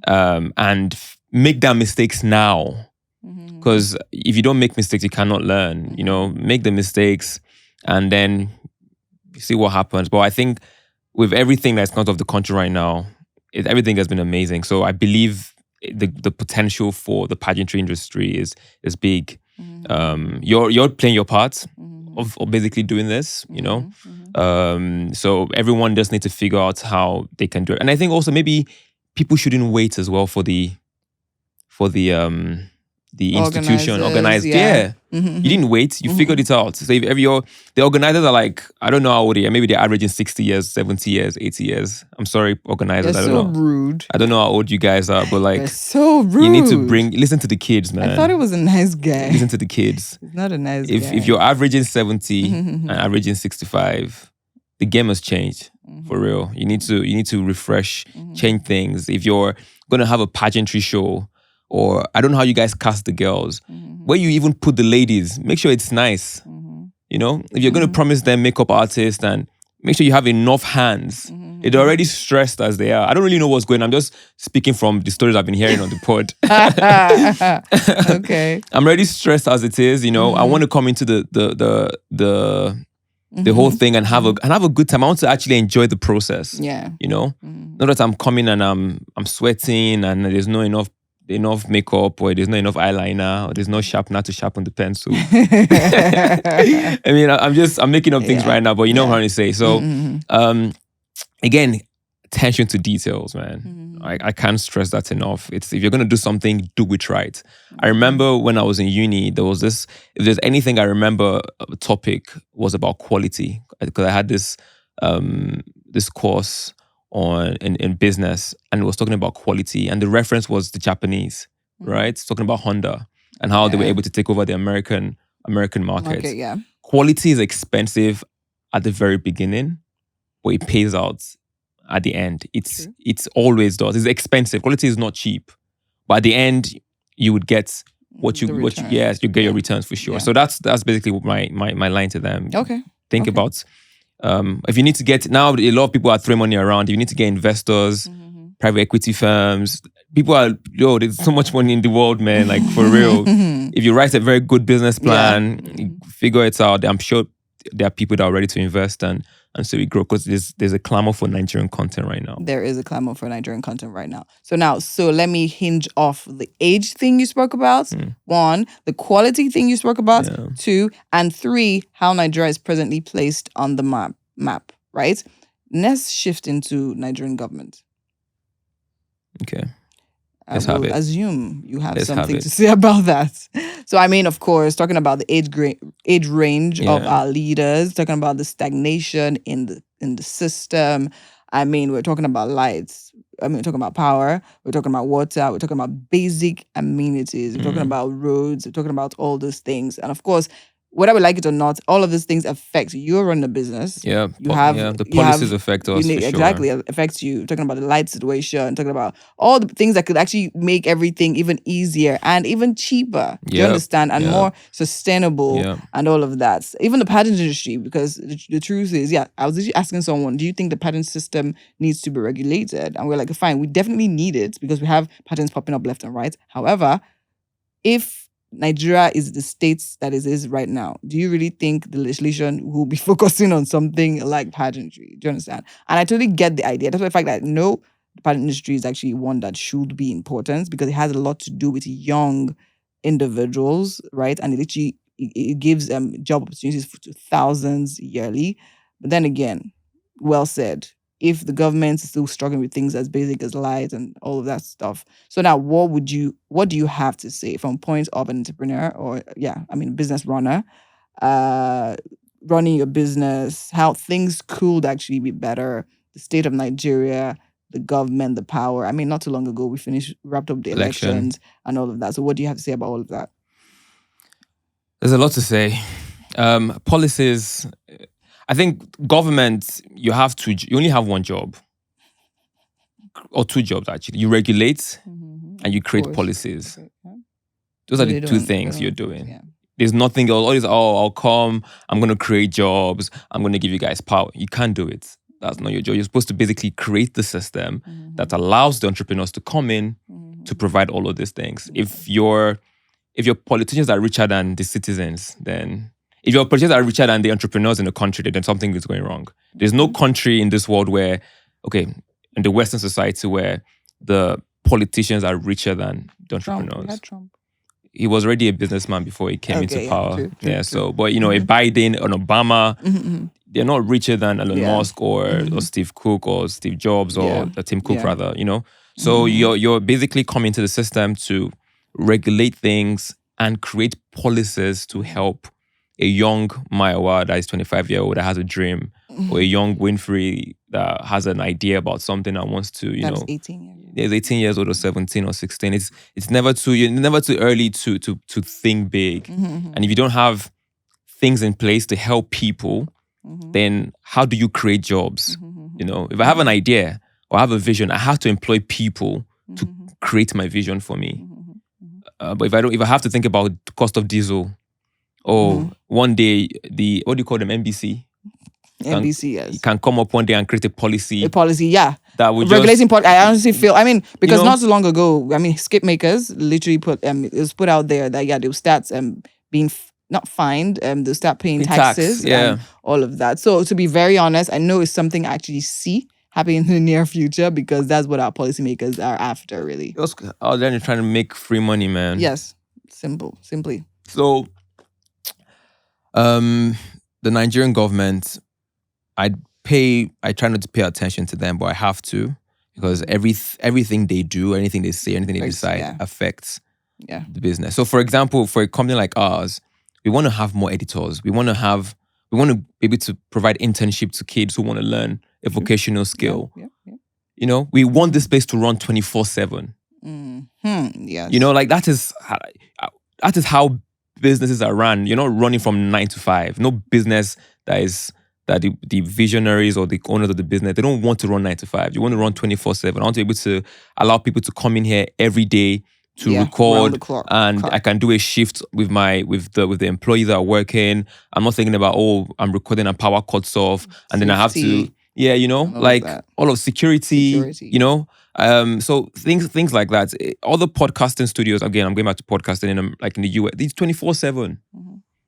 and make that mistakes now. Because if you don't make mistakes, you cannot learn. Make the mistakes and then see what happens. But I think with everything that's not of the country right now, everything has been amazing. So I believe the potential for the pageantry industry is big. You're playing your part of basically doing this, So everyone just needs to figure out how they can do it. And I think also maybe people shouldn't wait as well for the institution organized. Yeah. You didn't wait. You figured it out. So if the organizers are like, I don't know how old they are. Maybe they're averaging 60 years, 70 years, 80 years. I'm sorry, organizers. They're I don't know. Rude. I don't know how old you guys are, but like, they're so rude. You need to listen to the kids, man. I thought he was a nice guy. Listen to the kids. He's not a nice guy. If you're averaging 70 and averaging 65, the game has changed for real. You need to refresh, change things. If you're gonna have a pageantry show, or I don't know how you guys cast the girls. Where you even put the ladies, make sure it's nice. If you're going to promise them makeup artists, and make sure you have enough hands. They're already stressed as they are. I don't really know what's going on. I'm just speaking from the stories I've been hearing on the pod. Okay. I'm already stressed as it is. I want to come into the whole thing and have a good time. I want to actually enjoy the process. Yeah. Not that I'm coming and I'm sweating and there's not enough makeup, or there's not enough eyeliner, or there's no sharpener to sharpen the pencil. I mean, I'm making up things right now, but you know what I'm trying to say. So, again, attention to details, man. I can't stress that enough. If you're going to do something, do it right. I remember when I was in uni, there was this, if there's anything I remember, a topic was about quality. Because I had this course in business, and it was talking about quality, and the reference was the Japanese, right? It's talking about Honda and how they were able to take over the American market. Okay, yeah. Quality is expensive at the very beginning, but it pays out at the end. It's always does. It's expensive. Quality is not cheap, but at the end you would get you get your returns for sure. Yeah. So that's basically my line to them. Okay. Think about. If you need to get, now a lot of people are throwing money around. You need to get investors, private equity firms. There's so much money in the world, man, like for real. If you write a very good business plan, you figure it out, I'm sure there are people that are ready to invest and and so we grow, because there's a clamor for Nigerian content right now. There is a clamor for Nigerian content right now. So let me hinge off the age thing you spoke about. 1, the quality thing you spoke about. 2, and 3, how Nigeria is presently placed on the map, right? Let's shift into Nigerian government. Okay. I will assume you have something to say about that. So, I mean, of course, talking about the age range of our leaders, talking about the stagnation in the system. I mean, we're talking about lights. I mean, we're talking about power. We're talking about water. We're talking about basic amenities. We're talking about roads. We're talking about all those things. And of course, whether we like it or not, all of these things affect you running a business. Yeah, the policies affect us. Exactly, it affects you. Talking about the light situation, talking about all the things that could actually make everything even easier and even cheaper. Do you understand? And more sustainable and all of that. Even the pageant industry, because the truth is, I was actually asking someone, do you think the pageant system needs to be regulated? And we're like, fine, we definitely need it because we have patents popping up left and right. However, if Nigeria is the state that it is right now, do you really think the legislation will be focusing on something like pageantry? Do you understand? And I totally get the idea. That's why the fact that the pageant industry is actually one that should be important because it has a lot to do with young individuals, right? And it gives job opportunities to thousands yearly. But then again, well said. If the government is still struggling with things as basic as light and all of that stuff. So now what do you have to say from point of an entrepreneur or business runner, running your business, how things could actually be better, the state of Nigeria, the government, the power. I mean, not too long ago we wrapped up the elections and all of that. So what do you have to say about all of that? There's a lot to say. Policies, I think government, you only have one job. Or 2 jobs, actually. You regulate and you create policies. Okay. Yeah. Those are the 2 things you're doing. Yeah. There's nothing else. All this, I'll come, I'm going to create jobs, I'm going to give you guys power. You can't do it. That's not your job. You're supposed to basically create the system that allows the entrepreneurs to come in to provide all of these things. If your politicians are richer than the citizens, then... If your politicians are richer than the entrepreneurs in the country, then something is going wrong. There's no country in this world where, in the Western society, where the politicians are richer than the entrepreneurs. Trump. He was already a businessman before he came into power. True. But a Biden, an Obama, they're not richer than Elon Musk or Steve Cook or Steve Jobs or Tim Cook rather. So you're basically coming to the system to regulate things and create policies to help a young Mayowa that is 25-year-old that has a dream, or a young Winfrey that has an idea about something and wants to, That's 18 years old. Is 18 years old or 17 or 16. It's never too early to think big. And if you don't have things in place to help people, then how do you create jobs? If I have an idea or I have a vision, I have to employ people to create my vision for me. But if I have to think about the cost of diesel, one day what do you call them, NBC? Yes. You can come up one day and create a policy. That would regulating policy. I honestly feel, because not so long ago, skip makers literally it was put out there that they'll start being not fined, they'll start paying taxes and all of that. So to be very honest, I know it's something I actually see happening in the near future because that's what our policymakers are after, really. Then you're trying to make free money, man. Yes, simply. So, the Nigerian government, I try not to pay attention to them, but I have to, because everything they do, anything they say, anything they decide affects the business. So for example, for a company like ours, we want to have more editors. We want to be able to provide internship to kids who want to learn a vocational skill. We want this space to run 24/7. Yes. That is how businesses are run. You're not running from 9 to 5. No business that the visionaries or the owners of the business, they don't want to run 9 to 5. You want to run 24/7. I want to be able to allow people to come in here every day to record, and I can do a shift with the employees that are working. I'm not thinking about, I'm recording and power cuts off, and then I have to all of security. So things like that. All the podcasting studios, again, I'm going back to podcasting in the US, it's 24/7.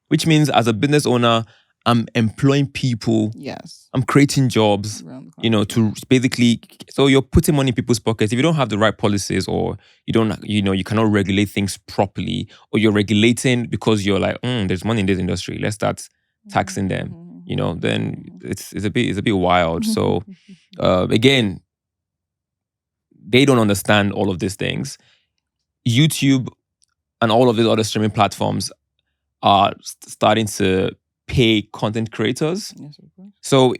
Which means as a business owner, I'm employing people. Yes. I'm creating jobs, to basically, so you're putting money in people's pockets. If you don't have the right policies, or you don't, you cannot regulate things properly, or you're regulating because you're like, there's money in this industry, let's start taxing them, then it's a bit wild. So again, they don't understand all of these things. YouTube and all of these other streaming platforms are starting to pay content creators. Yes, of course. So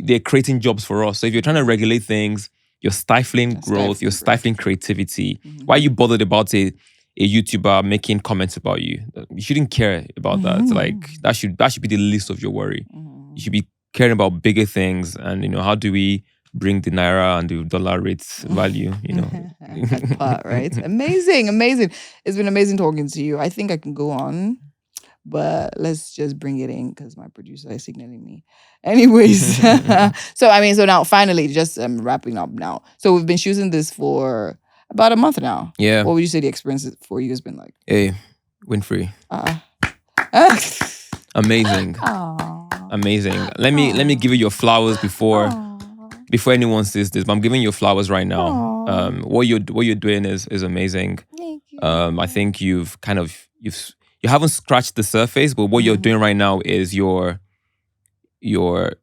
they're creating jobs for us. So if you're trying to regulate things, you're stifling growth, you're stifling creativity. Why are you bothered about a YouTuber making comments about you? You shouldn't care about that. Like that should be the least of your worry. You should be caring about bigger things, and how do we bring the naira and the dollar rates value, That part, right? Amazing. It's been amazing talking to you. I think I can go on, but let's just bring it in because my producer is signaling me. Anyways, so now finally, just wrapping up now. So we've been shooting this for about a month now. Yeah. What would you say the experience for you has been like? Hey, Winfrey. Amazing. Aww. Amazing. Let me give you your flowers before anyone sees this. But I'm giving you flowers right now. What you're doing is amazing. Thank you. I think you haven't scratched the surface, but what you're doing right now is you're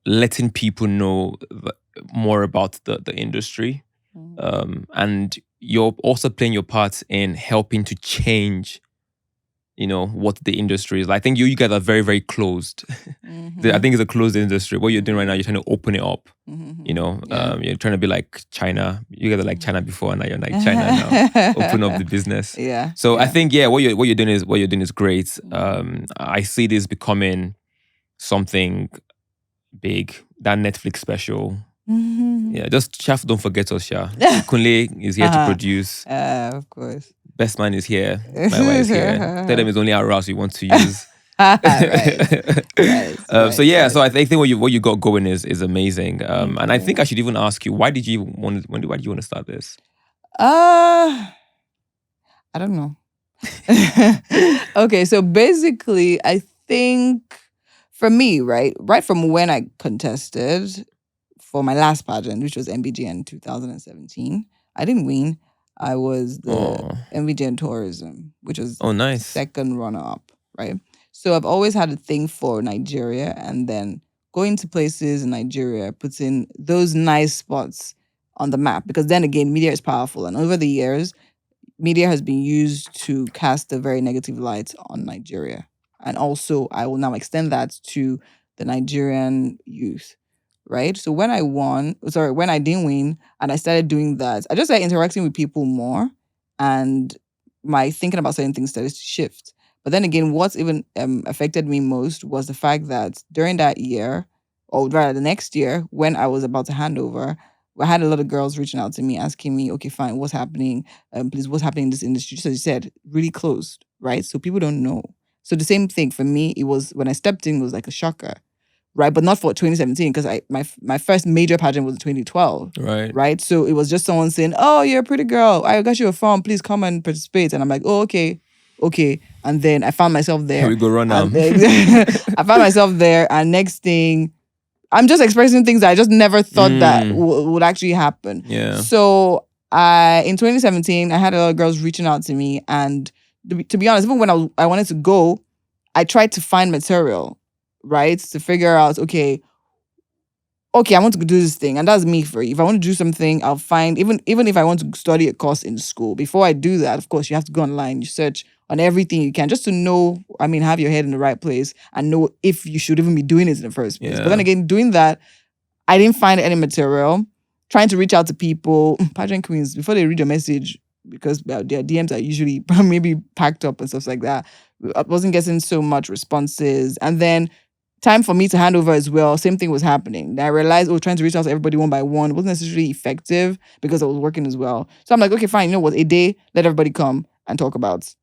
letting people know more about the industry, and you're also playing your part in helping to change, what the industry is. I think you guys are very, very closed. I think it's a closed industry. What you're doing right now, you're trying to open it up. You're trying to be like China. You guys are like China before, and now you're like China now. Open up the business. Yeah. So I think what you're doing is great. I see this becoming something big. That Netflix special. Yeah, just Chef, don't forget us, Sha. Kunle is here to produce. Of course. Best man is here. My wife is here. Tell them it's only our house we want to use. Right. So I think what you got going is amazing. And I think I should even ask you, why did you want to start this? I don't know. Okay, so basically, I think for me, right from when I contested for my last pageant, which was MBGN 2017, I didn't win. I was the MBGN Tourism, which was nice. second runner-up, right? So I've always had a thing for Nigeria, and then going to places in Nigeria, putting those nice spots on the map, because then again, media is powerful. And over the years, media has been used to cast a very negative light on Nigeria. And also, I will now extend that to the Nigerian youth, right? So when I didn't win, and I started doing that, I just started interacting with people more, and my thinking about certain things started to shift. But then again, what's even affected me most was the fact that during that year, or rather the next year, when I was about to hand over, I had a lot of girls reaching out to me, asking me, okay, fine, what's happening? Please, what's happening in this industry? Just as you said, really closed, right? So people don't know. So the same thing for me, it was, when I stepped in, it was like a shocker. Right, but not for 2017, because my first major pageant was 2012. Right. So it was just someone saying, "Oh, you're a pretty girl. I got you a form. Please come and participate." And I'm like, "Oh, okay." And then I found myself there. Here we go, run now. I found myself there, and next thing, I'm just expressing things that I just never thought that would actually happen. Yeah. So in 2017, I had a lot of girls reaching out to me, and to be honest, even when I wanted to go, I tried to find material. Right, to figure out, okay, I want to do this thing, and that's me for you. If I want to do something, I'll find, even if I want to study a course in school, before I do that, of course, you have to go online, you search on everything you can, just to know, have your head in the right place and know if you should even be doing it in the first place. But then again, doing that, I didn't find any material. Trying to reach out to people, pageant queens, before they read your message, because their DMs are usually maybe packed up and stuff like that, I wasn't getting so much responses. And then time for me to hand over as well, same thing was happening. I realized, trying to reach out to everybody one by one wasn't necessarily effective because I was working as well. So I'm like, okay, fine, you know what, a day, let everybody come and talk about.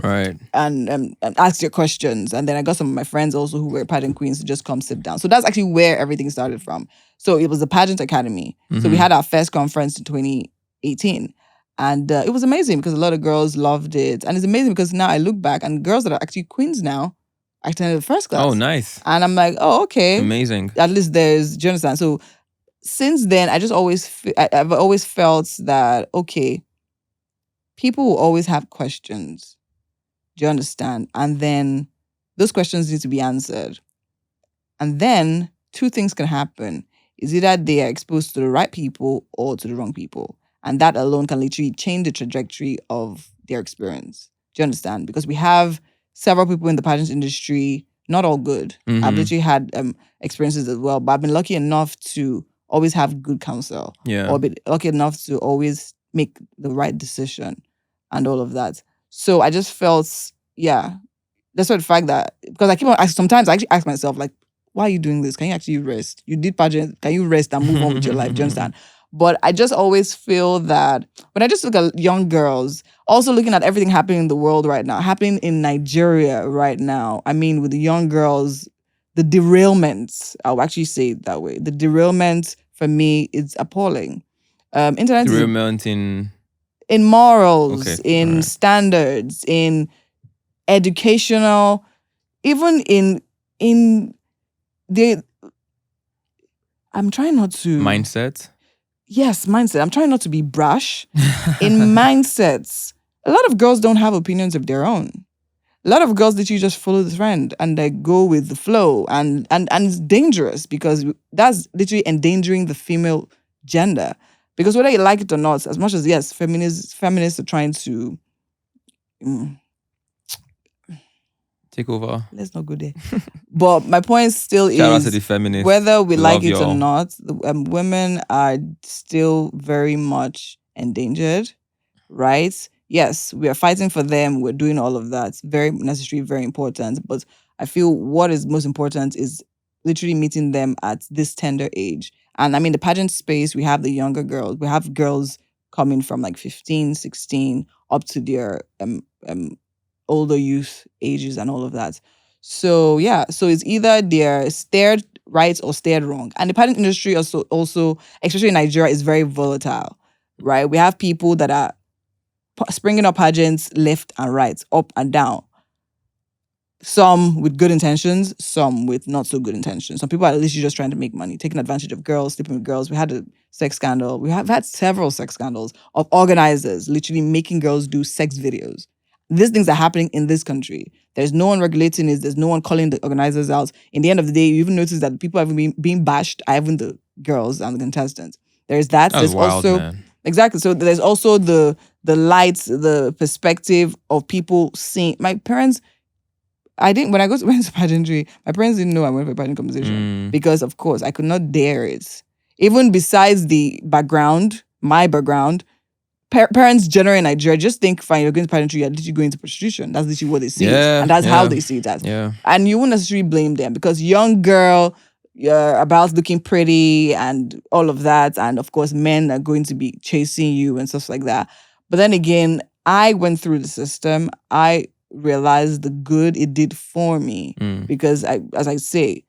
Right. And ask your questions. And then I got some of my friends also who were pageant queens to just come sit down. So that's actually where everything started from. So it was the Pageant Academy. So we had our first conference in 2018. And it was amazing because a lot of girls loved it. And it's amazing because now I look back, and girls that are actually queens now I attended the first class. Oh, nice. And I'm like, oh, okay. Amazing. At least there's, do you understand? So since then, I just I've always felt that, okay, people will always have questions. Do you understand? And then those questions need to be answered. And then two things can happen. Is either they are exposed to the right people or to the wrong people. And that alone can literally change the trajectory of their experience. Do you understand? Because we have several people in the pageant industry, not all good. I've literally had experiences as well, but I've been lucky enough to always have good counsel. Yeah. Or be lucky enough to always make the right decision and all of that. So I just felt, yeah, that's what the fact that, because I keep on asking, sometimes I actually ask myself, like, why are you doing this? Can you actually rest? You did pageant. Can you rest and move on with your life? Do you understand? But I just always feel that when I just look at young girls, also looking at everything happening in the world right now, happening in Nigeria right now, I mean, with the young girls, the derailments, I'll actually say it that way. The derailment for me is appalling. Internet Derailment in morals, okay, in standards, in educational, even in the, I'm trying not to mindset. Yes, mindset. I'm trying not to be brash. In mindsets, a lot of girls don't have opinions of their own. A lot of girls literally just follow the trend and they go with the flow, and it's dangerous because that's literally endangering the female gender. Because whether you like it or not, as much as yes, feminists are trying to take over. Let's not go there. But my point still Shout out to is, the feminists. whether we like it y'all. or not, women are still very much endangered, right? Yes, we are fighting for them. We're doing all of that. Very necessary, very important. But I feel what is most important is literally meeting them at this tender age. And I mean, the pageant space, we have the younger girls. We have girls coming from like 15, 16, up to their older youth ages and all of that. So yeah, so it's either they're steered right or steered wrong. And the pageant industry also, especially in Nigeria, is very volatile, right? We have people that are springing up pageants left and right, up and down. Some with good intentions, some with not so good intentions. Some people are literally just trying to make money, taking advantage of girls, sleeping with girls. We had a sex scandal. We have had several sex scandals of organizers literally making girls do sex videos. These things are happening in this country. There's no one regulating it. There's no one calling the organizers out. In the end of the day, you even notice that the people have been being bashed are even the girls and the contestants. There's that. That's there's wild, also man. Exactly. So there's also the lights, the perspective of people seeing. My parents, when I went to pageantry, my parents didn't know I went for a pageant competition because, of course, I could not dare it. Even besides the background, my background, parents generally in Nigeria just think, fine, you're going to pageantry, you're literally going to prostitution. That's literally what they see. And that's how they see it as. Yeah. And you won't necessarily blame them because young girl, you're about looking pretty and all of that. And of course, men are going to be chasing you and stuff like that. But then again, I went through the system. I realized the good it did for me because, as I say,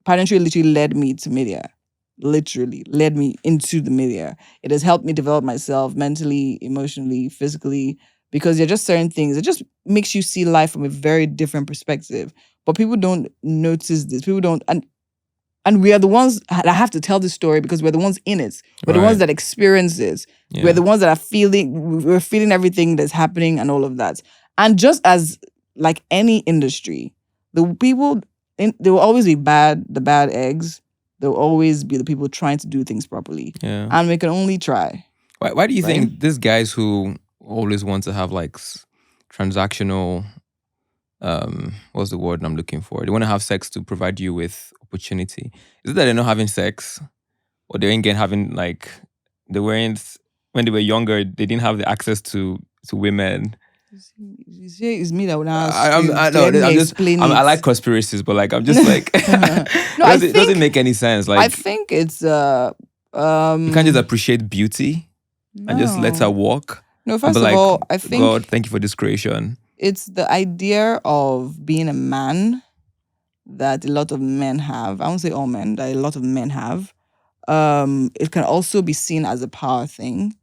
pageantry literally led me to media. Literally led me into the media. It has helped me develop myself mentally, emotionally, physically, because there are just certain things. It just makes you see life from a very different perspective. But people don't notice this. People don't, and we are the ones that have to tell this story because we're the ones in it. We're the ones that experience it. Yeah. We're the ones that we're feeling everything that's happening and all of that. And just as like any industry, the people, there will always be the bad eggs. There will always be the people trying to do things properly. Yeah. And we can only try. Why do you think these guys who always want to have like transactional, what's the word I'm looking for? They want to have sex to provide you with opportunity. Is it that they're not having sex? Or they ain't having like, they weren't, when they were younger, they didn't have the access to women. You say it's me that would ask. I like conspiracies, but like I'm just like, no, it doesn't make any sense. Like I think it's you can't just appreciate beauty and just let her walk. No, first of all, I think God, thank you for this creation. It's the idea of being a man that a lot of men have. I won't say all men, that a lot of men have. It can also be seen as a power thing.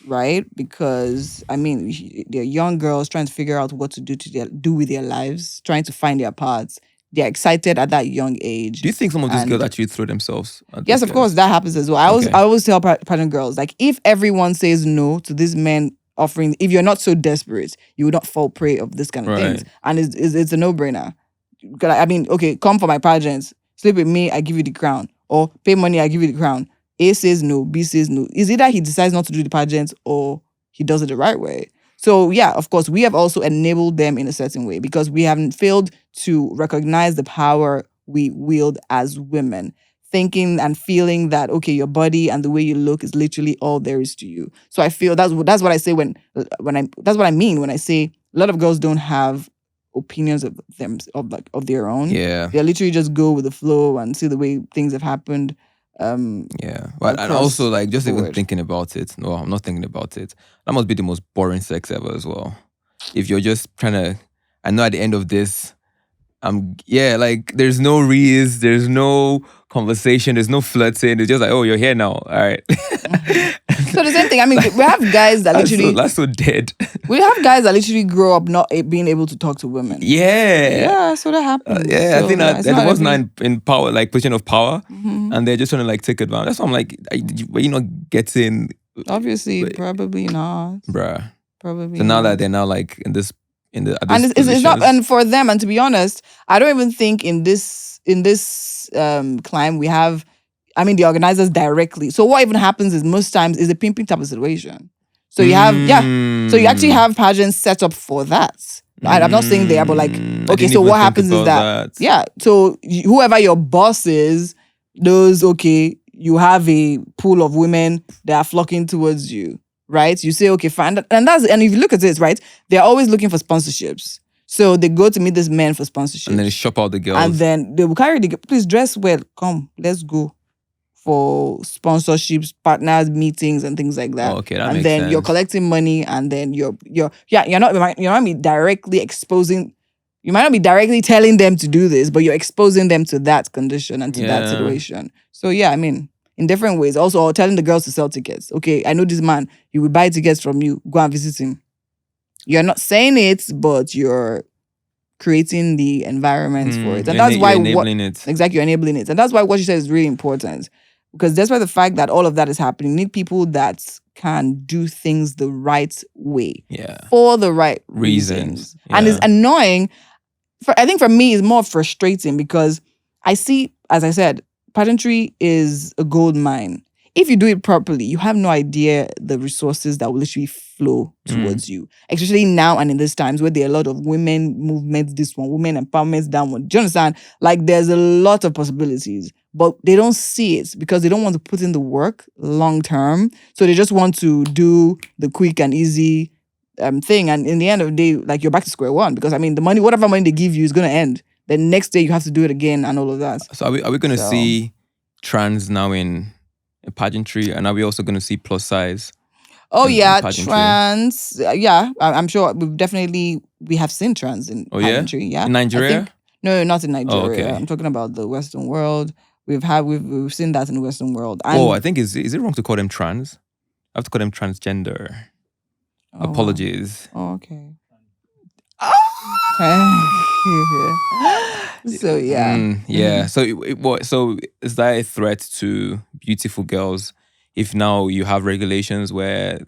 right? Because I mean, they're young girls trying to figure out what to do with their lives, trying to find their paths. They're excited at that young age. Do you think some of these girls actually throw themselves at Yes, these of course, guys? that happens as well. I always tell pattern girls, like, if everyone says no to these men offering, if you're not so desperate, you will not fall prey of this kind of things. And it's a no-brainer. I mean, okay, come for my pageants, sleep with me, I give you the crown, or pay money, I give you the crown. A says no, B says no. Is either he decides not to do the pageants or he does it the right way. So yeah, of course, we have also enabled them in a certain way because we haven't failed to recognize the power we wield as women, thinking and feeling that, okay, your body and the way you look is literally all there is to you. So I feel that's what I say when that's what I mean when I say a lot of girls don't have opinions of their own. Yeah. They literally just go with the flow and see the way things have happened. Yeah. But and also like just even thinking about it. No, I'm not thinking about it. That must be the most boring sex ever as well. If you're just trying to, I know at the end of this, like there's no reason, there's no conversation, there's no flirting. It's just like, oh, you're here now. All right. So the same thing. I mean, we have guys that literally that's so dead. We have guys that literally grow up not being able to talk to women. Yeah. So that happens. Yeah, so, I think that was not in power, like position of power, and they're just trying to like take advantage. That's why I'm like, were you not getting? Obviously, probably not, bruh. Probably. So now that they're now like in this and it's not, and for them, and to be honest, I don't even think in this climb we have, I mean, the organizers directly. So what even happens is most times is a pimping type of situation. So you have so you actually have pageants set up for that. I'm not saying they are, but like, okay, so what happens is that so whoever your boss is knows, okay, you have a pool of women that are flocking towards you. Right? You say, okay, fine. And if you look at it, right, they're always looking for sponsorships. So they go to meet this man for sponsorships. And then they shop out the girls. And then they will carry please dress well. Come, let's go for sponsorships, partners, meetings, and things like that. Oh, okay, that and makes then sense. You're collecting money, and then you're not be directly exposing. You might not be directly telling them to do this, but you're exposing them to that condition and to that situation. So yeah, I mean, in different ways. Also, telling the girls to sell tickets. Okay, I know this man, he will buy tickets from you. Go and visit him. You're not saying it, but you're creating the environment for it. And that's why enabling it. Exactly, you're enabling it. And that's why what you said is really important. Because despite the fact that all of that is happening, you need people that can do things the right way. Yeah. For the right reasons. Yeah. And it's annoying. I think for me, it's more frustrating because I see, as I said, pageantry is a gold mine. If you do it properly, you have no idea the resources that will literally flow towards you. Especially now and in these times where there are a lot of women movements, this one, women empowerment, that one. Do you understand? Like there's a lot of possibilities, but they don't see it because they don't want to put in the work long term. So they just want to do the quick and easy thing. And in the end of the day, like you're back to square one because I mean, the money, whatever money they give you is going to end. The next day you have to do it again and all of that. So are we going to see trans now in pageantry, and are we also going to see plus size? Oh yeah, trans. Yeah, I'm sure we have seen trans in pageantry. Yeah, in Nigeria? No, not in Nigeria. Oh, okay. I'm talking about the Western world. We've seen that in the Western world. And I think is it wrong to call them trans? I have to call them transgender. Oh, apologies. Oh, okay. So yeah. Yeah. So is that a threat to beautiful girls if now you have regulations where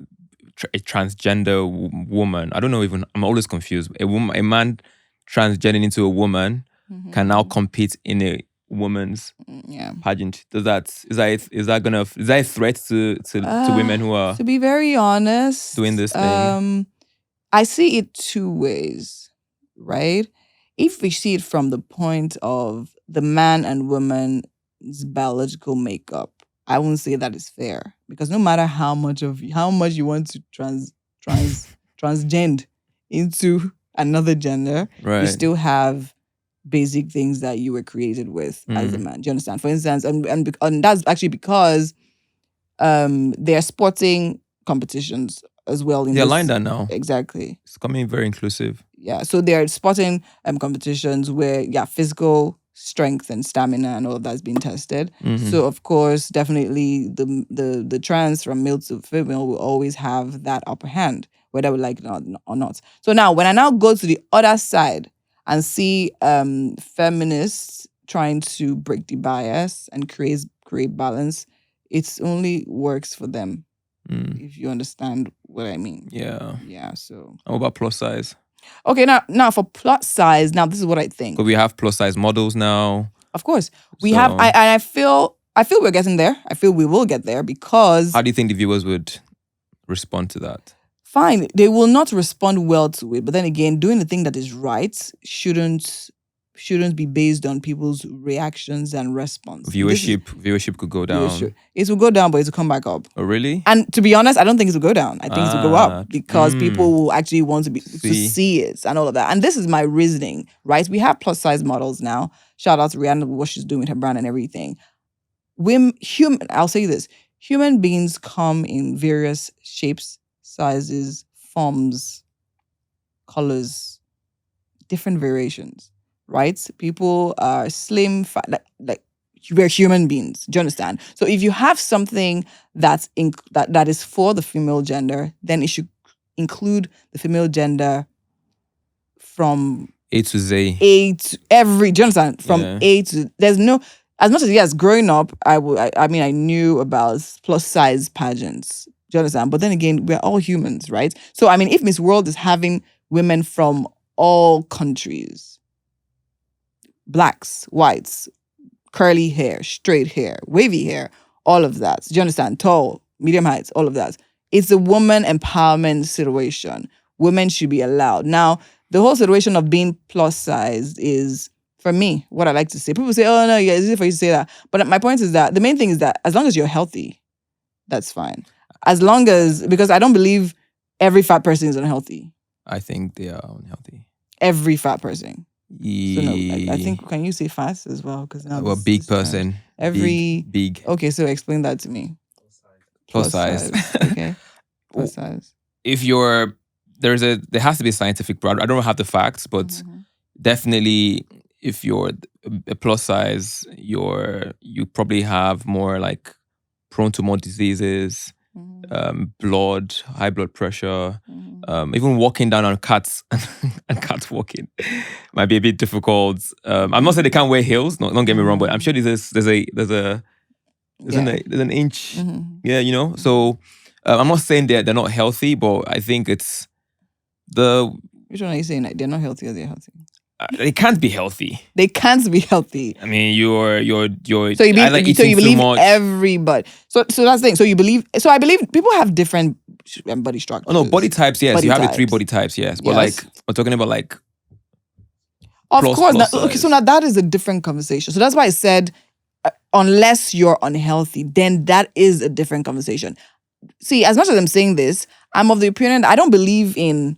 a transgender woman, I don't know, even I'm always confused. A man transgendering into a woman can now compete in a woman's pageant. Is that a threat to women who are, to be very honest, doing this thing? I see it two ways, right? If we see it from the point of the man and woman's biological makeup, I won't say that is fair because no matter how much you want to transgend into another gender, you still have basic things that you were created with as a man. Do you understand? For instance, and that's actually because they're sporting competitions as well. They're aligned that now. Exactly. It's becoming very inclusive. Yeah. So they're sporting competitions where, physical strength and stamina and all of that's being tested. So of course, definitely the trans from male to female will always have that upper hand, whether we like it or not. So now when I now go to the other side and see feminists trying to break the bias and create balance, it only works for them. If you understand what I mean. Yeah. So what about plus size? Okay, now for plus size, now this is what I think. But we have plus size models now. Of course. We have I feel we're getting there. I feel we will get there because how do you think the viewers would respond to that? Fine. They will not respond well to it. But then again, doing the thing that is right shouldn't be based on people's reactions and response. Viewership could go down. It will go down, but it will come back up. Oh, really? And to be honest, I don't think it will go down. I think it will go up because people will actually want to see it and all of that. And this is my reasoning, right? We have plus size models now. Shout out to Rihanna with what she's doing with her brand and everything. I'll say this: human beings come in various shapes, sizes, forms, colors, different variations. Right? People are slim, fat, like we're human beings. Do you understand? So if you have something that is for the female gender, then it should include the female gender from A to Z. Do you understand? From A to there's no. As much as yes, growing up, I knew about plus size pageants. Do you understand? But then again, we're all humans, right? So I mean, if Miss World is having women from all countries, blacks, whites, curly hair, straight hair, wavy hair, all of that. Do you understand? Tall, medium heights, all of that. It's a woman empowerment situation. Women should be allowed. Now, the whole situation of being plus size is, for me, what I like to say. People say, oh no, yeah, it's easy for you to say that. But my point is that the main thing is that as long as you're healthy, that's fine. As long as, because I don't believe every fat person is unhealthy. I think they are unhealthy. Every fat person. So no, I think, can you say fast as well? Because now big person. Big. Okay, so explain that to me. Plus size. Okay. Plus size. If there has to be a scientific broad. I don't have the facts, but definitely if you're a plus size, you probably have more like prone to more diseases, high blood pressure, even walking down on cats and cats walking might be a bit difficult. I'm not saying they can't wear heels. No, don't get me wrong, but I'm sure there's an inch. Yeah, you know. So I'm not saying they're not healthy, but I think it's the. Which one are you saying? Like they're not healthy or they're healthy? They can't be healthy. They can't be healthy. I mean, you're. So you believe everybody. So that's the thing. So you believe. So I believe people have different body structures. Oh no, body types. Yes, you have the 3 body types. Yes, but like we're talking about like. Of course. Okay, so now that is a different conversation. So that's why I said, unless you're unhealthy, then that is a different conversation. See, as much as I'm saying this, I'm of the opinion I don't believe in.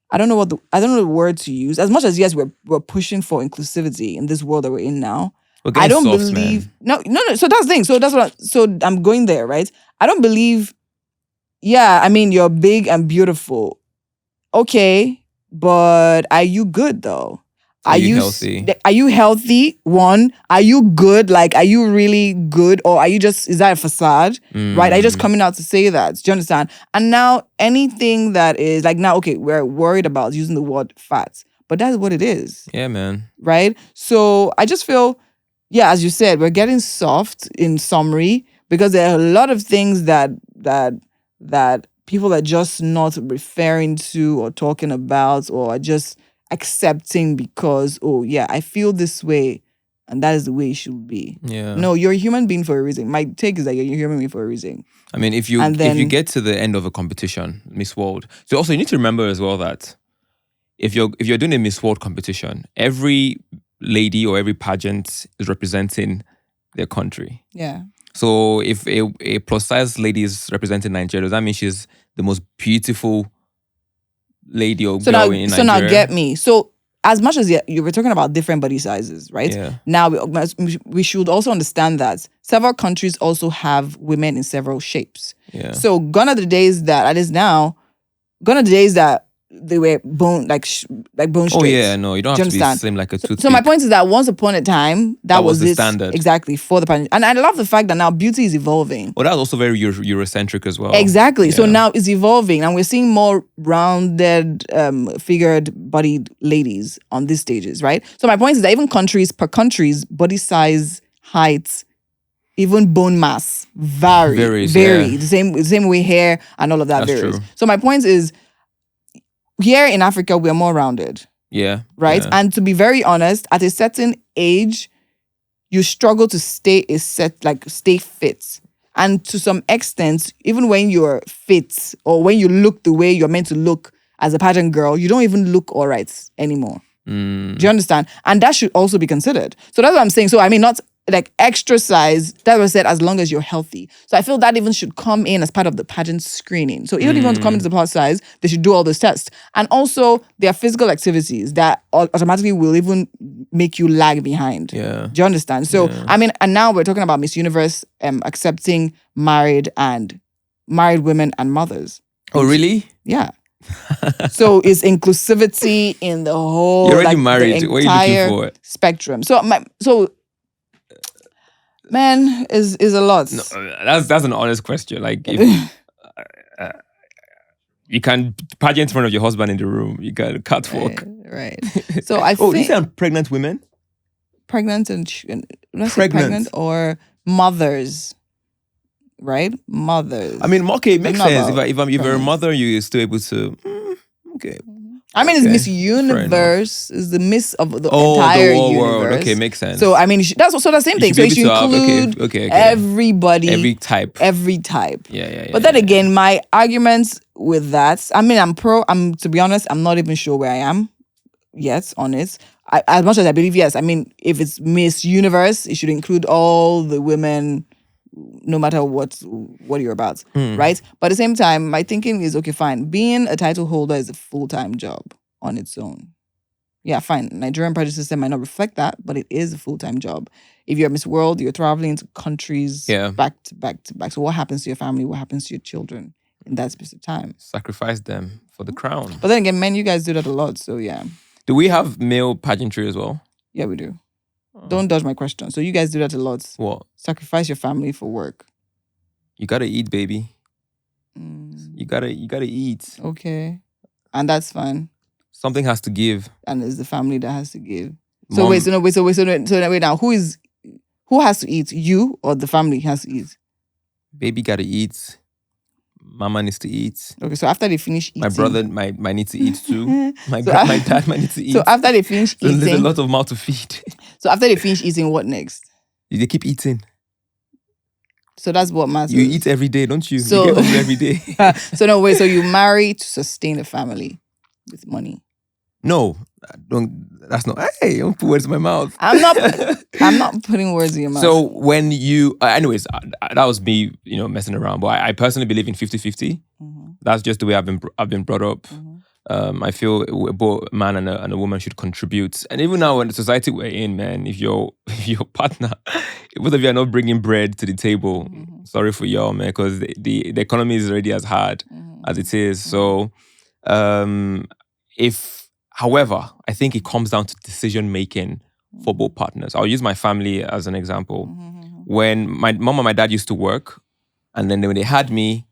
I don't know the word to use. As much as yes, we're pushing for inclusivity in this world that we're in now. I don't believe no. So that's the thing. So I'm going there, right? I don't believe. Yeah, I mean you're big and beautiful. Okay, but are you good though? Are you healthy? Are you healthy? One, are you good? Like, are you really good? Or are you is that a facade? Right? Are you just coming out to say that? Do you understand? And now anything that is like now, okay, we're worried about using the word fat, but that's what it is. Yeah, man. Right? So I just feel, yeah, as you said, we're getting soft in summary because there are a lot of things that people are just not referring to or talking about or are just accepting because, oh yeah, I feel this way and that is the way it should be. Yeah. No, you're a human being for a reason. My take is that you're a human being for a reason. I mean, if you get to the end of a competition, Miss World, so also you need to remember as well that if you're doing a Miss World competition, every lady or every pageant is representing their country. Yeah. So if a plus size lady is representing Nigeria, does that mean she's the most beautiful lady or girl in Nigeria? So now get me. So as much as you were talking about different body sizes, right? Yeah. Now we should also understand that several countries also have women in several shapes. Yeah. So gone are the days that they were bone bone straight. Oh yeah, no, you don't have to be slim like a toothpick. So my point is that once upon a time, that was the standard exactly for the pageant. And I love the fact that now beauty is evolving. Well, that's also very Eurocentric as well. Exactly. Yeah. So now it's evolving, and we're seeing more rounded, figured, bodied ladies on these stages, right? So my point is that even countries per countries, body size, height, even bone mass varies. Yeah. The same way hair and all of that That's varies. True. So my point is, here in Africa, we are more rounded. Yeah. Right? Yeah. And to be very honest, at a certain age, you struggle to stay fit. And to some extent, even when you're fit or when you look the way you're meant to look as a pageant girl, you don't even look all right anymore. Do you understand? And that should also be considered. So that's what I'm saying. So I mean, not like extra size, that was said, as long as you're healthy. So I feel that even should come in as part of the pageant screening. So even if you want to come into the plus size, they should do all those tests. And also, there are physical activities that automatically will even make you lag behind. Yeah. Do you understand? So, I mean, and now we're talking about Miss Universe accepting married women and mothers. Oh, really? Yeah. So it's inclusivity in the whole. You're already married. What are you looking for? Spectrum. Man, is a lot. No, that's an honest question. Like, if you can pageant in front of your husband in the room, you can catwalk. Right. So I think. These are pregnant women. Pregnant pregnant or mothers, right? Mothers. I mean, okay, it makes sense. If you're a mother, you're still able to. Okay. I mean, it's Miss Universe. Is the Miss of the entire the whole universe. World. Okay, makes sense. So I mean, that's also the same thing. So you should include everybody, every type. Yeah. But then again, my arguments with that, I mean, to be honest, I'm not even sure where I am yet on it. As much as I believe, yes. I mean, if it's Miss Universe, it should include all the women, no matter what you're about, right? But at the same time, my thinking is, okay, fine. Being a title holder is a full-time job on its own. Yeah, fine. Nigerian pageant system might not reflect that, but it is a full-time job. If you're Miss World, you're traveling to countries back to back to back. So what happens to your family? What happens to your children in that specific time? Sacrifice them for the crown. But then again, men, you guys do that a lot, so yeah. Do we have male pageantry as well? Yeah, we do. Don't dodge my question. So you guys do that a lot. What? Sacrifice your family for work. You gotta eat, baby. You gotta eat. Okay. And that's fine. Something has to give. And it's the family that has to give. So wait now. Who has to eat? You or the family has to eat? Baby gotta eat. Mama needs to eat. Okay, so after they finish eating, my brother might need to eat too. My dad might need to eat. So after they finish eating, there's a lot of mouth to feed. So after they finish eating, what next? They keep eating. So that's what matters. You eat every day, don't you? You get hungry every day. So you marry to sustain a family with money. No, that's not. Hey, don't put words in my mouth. I'm not putting words in your mouth. So when you, anyways, that was me, messing around. But I personally believe in 50-50. That's just the way I've been brought up. I feel both a man and a woman should contribute. And even now in the society we're in, man, if your partner, if both of you are not bringing bread to the table, sorry for y'all, man, because the economy is already as hard as it is. So, however, I think it comes down to decision making for both partners. I'll use my family as an example. When my mom and my dad used to work, and then when they had me,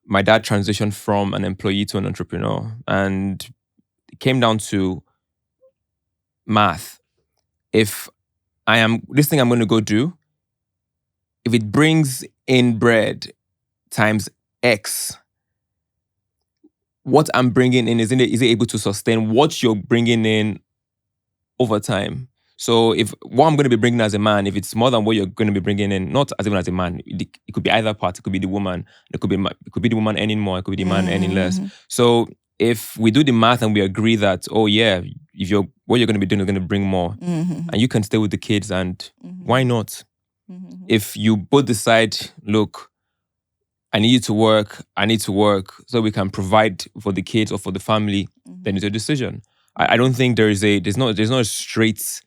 my dad transitioned from an employee to an entrepreneur, and it came down to math. If this thing I'm going to go do, if it brings in bread times X, what I'm bringing in, is it able to sustain what you're bringing in over time? So if what I'm going to be bringing as a man, if it's more than what you're going to be bringing in, not as even as a man, it could be either part. It could be the woman. It could be the woman earning more. It could be the man earning less. So if we do the math and we agree that, oh yeah, what you're going to be doing is going to bring more, and you can stay with the kids, and why not? If you both decide, look, I need you to work, I need to work, so we can provide for the kids or for the family, then it's a decision. I don't think there's no a straight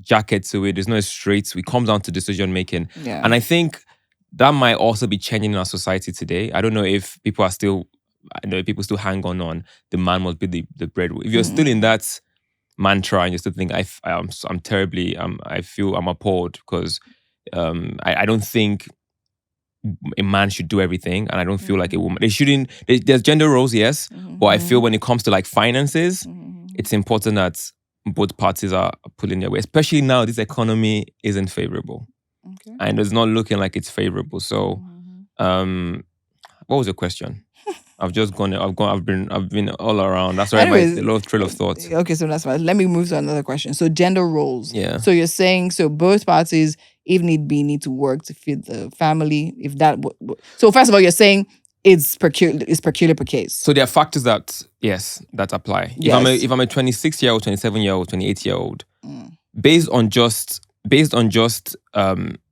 jacket to it. There's no straight. It comes down to decision making. Yeah. And I think that might also be changing in our society today. I don't know if people are still I know people still hang on the man must be the breadwinner. If you're still in that mantra and you still think I'm terribly I feel I'm appalled because I don't think a man should do everything, and I don't feel like a woman. They shouldn't. There's gender roles, yes, but I feel when it comes to like finances, it's important that both parties are pulling their weight. Especially now, this economy isn't favorable, and it's not looking like it's favorable. So, what was your question? I've been all around. That's why my low trail of thought. Okay, so that's fine. Let me move to another question. So gender roles. Yeah. So you're saying both parties, if need be, need to work to feed the family. If that, so first of all, you're saying it's peculiar per case. So there are factors that apply. Yes. If I'm a 26-year-old, 27-year-old, 28-year-old, based on just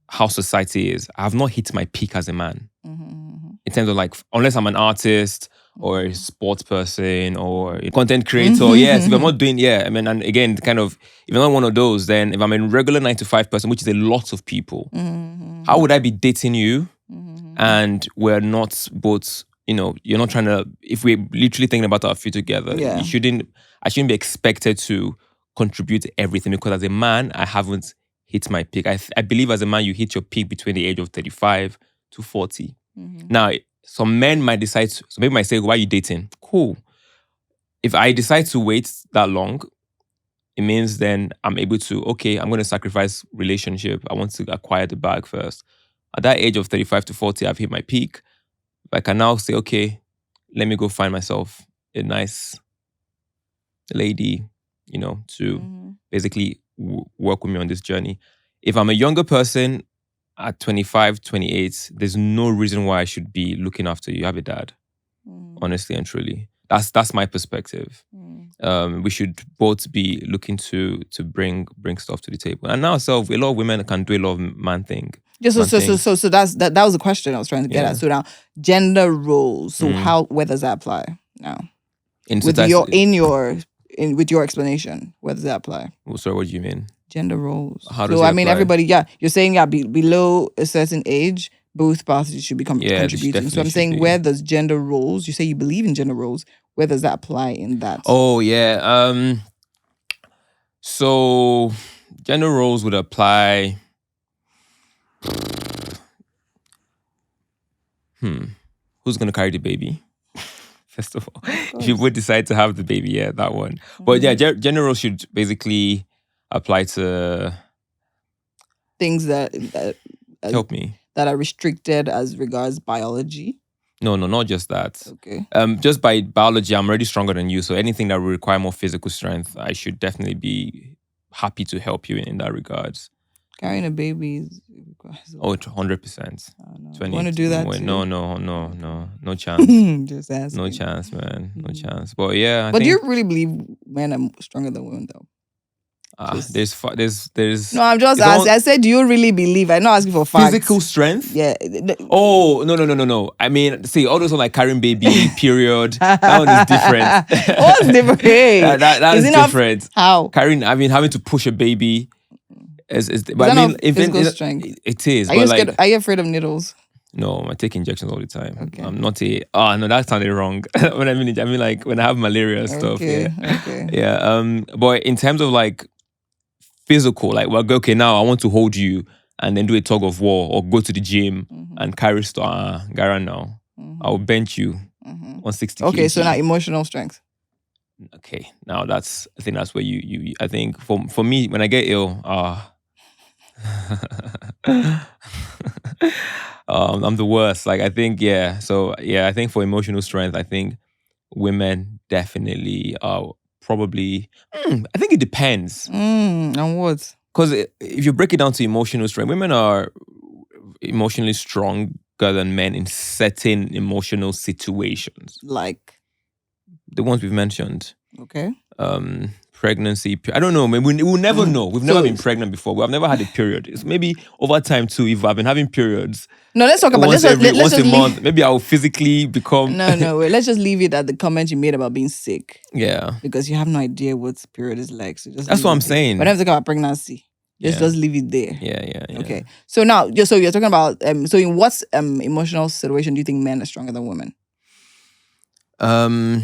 how society is, I have not hit my peak as a man. In terms of like, unless I'm an artist or a sports person or a content creator, yes. If I'm not doing, and again, kind of, if I'm not one of those, then if I'm a regular 9-to-5 person, which is a lot of people, how would I be dating you? And we're not both, you're not trying to, if we're literally thinking about our future together, I shouldn't be expected to contribute everything, because as a man, I haven't hit my peak. I believe as a man, you hit your peak between the age of 35 to 40. Now, some men might decide, some people might say, why are you dating? Cool. If I decide to wait that long, it means then I'm able to, I'm going to sacrifice relationship. I want to acquire the bag first. At that age of 35 to 40, I've hit my peak. I can now say, let me go find myself a nice lady, to basically work with me on this journey. If I'm a younger person, at 25, 28, there's no reason why I should be looking after you. You have a dad, honestly and truly. That's my perspective. We should both be looking to bring stuff to the table. And now, a lot of women can do a lot of man thing. So that was the question I was trying to get at. So now, gender roles. So where does that apply now? With your explanation, where does that apply? Sorry, what do you mean? Gender roles. How does it apply? Everybody, you're saying below a certain age, both parties should be contributing. So I'm saying, where does gender roles, you say you believe in gender roles, where does that apply in that? Oh, yeah. So gender roles would apply. Who's going to carry the baby? First of all, if you would decide to have the baby, that one. But gender roles should basically apply to things that help me, that are restricted as regards biology. No, not just that. Okay. Just by biology, I'm already stronger than you. So anything that will require more physical strength, I should definitely be happy to help you in that regards. Carrying a baby requires 100%. You want to do that? No chance. Just asking. No chance, man. No chance. But yeah. Do you really believe men are stronger than women, though? There's. No, I'm just asking. I said, do you really believe? I'm not asking for facts. Physical strength? Yeah. Oh, no. I mean, see, all those are like carrying baby, period. That one is different. What's different? Hey, that's different. How? Having to push a baby is but I mean, physical strength. It is. Are you afraid of needles? No, I take injections all the time. Okay. I'm not no, that sounded wrong. When I mean like when I have malaria and stuff. Okay. Yeah. But in terms of like physical, like, well, okay, now I want to hold you and then do a tug of war or go to the gym and carry stuff. Gara now. I'll bench you 160 kg. Okay, so now emotional strength. Okay, now I think that's where you I think for me, when I get ill, I'm the worst. Like, I think, so I think for emotional strength, I think women definitely are probably, I think it depends. On what? Because if you break it down to emotional strength, women are emotionally stronger than men in certain emotional situations. Like? The ones we've mentioned. Okay. Pregnancy. I don't know. We will never know. We've never been pregnant before. We've never had a period. It's maybe over time too. If I've been having periods. No, let's talk about once a month. Maybe I'll physically become. No. Wait, let's just leave it at the comment you made about being sick. Yeah. Because you have no idea what period is like. So that's what I'm saying. Whenever talk about pregnancy, just leave it there. Yeah. Okay. So now, so you're talking about. So in what emotional situation do you think men are stronger than women? Um,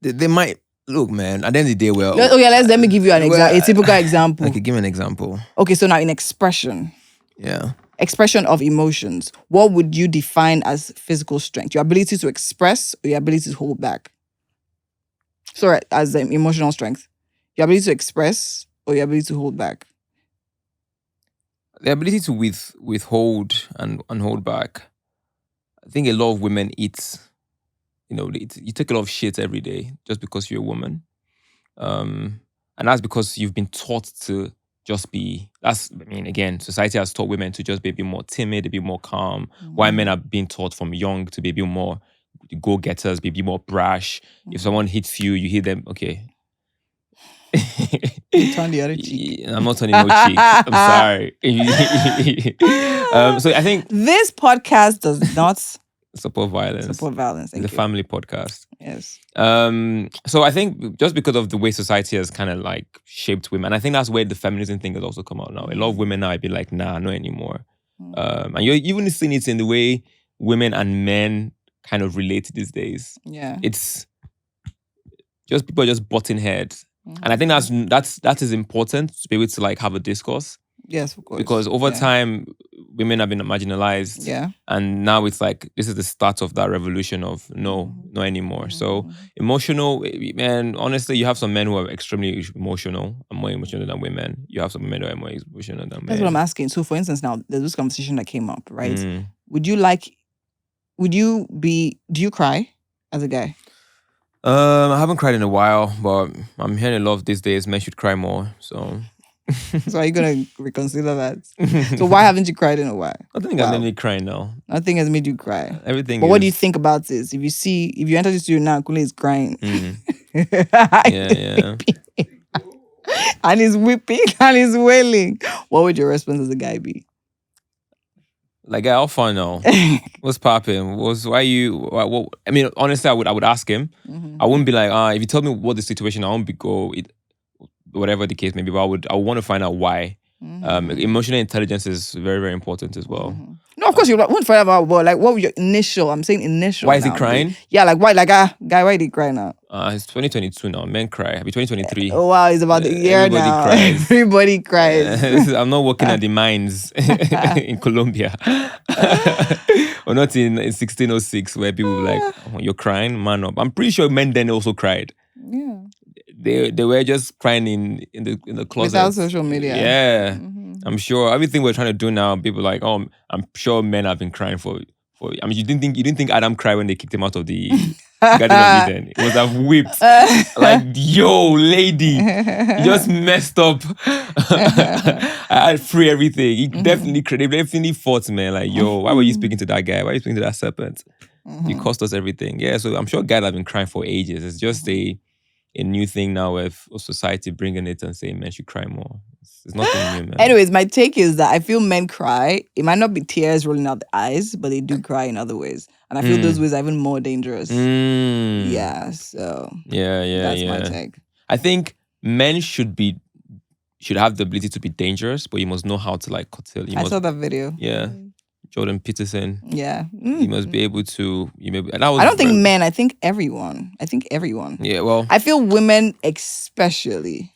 they might look, man. At the end of the day, well, let me give you an example. A typical example. Okay, give me an example. Okay, so now in expression. Yeah. Expression of emotions. What would you define as physical strength? Your ability to express or your ability to hold back? Sorry, as emotional strength. Your ability to express or your ability to hold back? The ability to withhold and hold back. I think a lot of women eat, you take a lot of shit every day just because you're a woman. And that's because you've been taught to just be, again, society has taught women to just be a bit more timid, a bit more calm. While men are being taught from young to be a bit more go-getters, be a bit more brash. If someone hits you, you hit them, okay. You turn the other cheek. I'm not turning no cheek. I'm sorry. So I think this podcast does not support violence. It's a family podcast. Yes. So I think just because of the way society has kind of like shaped women, I think that's where the feminism thing has also come out now. A lot of women now be like, nah, not anymore. And you're even seeing it in the way women and men kind of relate these days. Yeah. It's just people are just butting heads. And I think that is important to be able to like have a discourse. Yes, of course. Because over time, women have been marginalized. Yeah. And now it's like, this is the start of that revolution of no anymore. So emotional, man, honestly, you have some men who are extremely emotional and more emotional than women. You have some men who are more emotional than men. That's what I'm asking. So for instance, now there's this conversation that came up, right? Do you cry as a guy? I haven't cried in a while, but I'm hearing a lot of these days men should cry more. So are you gonna reconsider that? So why haven't you cried in a while? I don't think I've made me cry now. Nothing has made you cry. Everything. But what do you think about this? If you enter the studio now, Kule is crying. Yeah. And he's weeping and he's wailing. What would your response as a guy be? Like, how far now? What's popping? I mean, honestly, I would ask him. I wouldn't be like, if you tell me what the situation, I won't whatever the case may be, but I would want to find out why. Emotional intelligence is very, very important as well. No, of course you wouldn't find out, but like, what was your initial? I'm saying initial. Why is he crying? Yeah, like why? Like, guy, why did he cry now? It's 2022 now. Men cry. It'll be 2023. Oh wow, it's about the year now. Cries. Everybody cries. I'm not working at the mines in Colombia, or not in 1606 where people were like, oh, "You're crying, man up." I'm pretty sure men then also cried. Yeah. They were just crying in the closet without social media. Yeah. I'm sure everything we're trying to do now, people are like, oh, I'm sure men have been crying for. I mean, you didn't think Adam cried when they kicked him out of the Garden of Eden? It was have whipped like, yo, lady, you just messed up. I had free everything. He definitely fought, man. Like, yo, why were you speaking to that guy? Why are you speaking to that serpent? You cost us everything. Yeah, so I'm sure guys have been crying for ages. It's just a new thing now with society bringing it and saying men should cry more. It's nothing new, man. Anyways, my take is that I feel men cry. It might not be tears rolling out the eyes, but they do cry in other ways. And I feel those ways are even more dangerous. Yeah, so that's my take. I think men should have the ability to be dangerous, but you must know how to like curtail. I saw that video. Yeah. Jordan Peterson. Yeah. You must be able to. I don't think men. I think everyone. Yeah. Well, I feel women especially.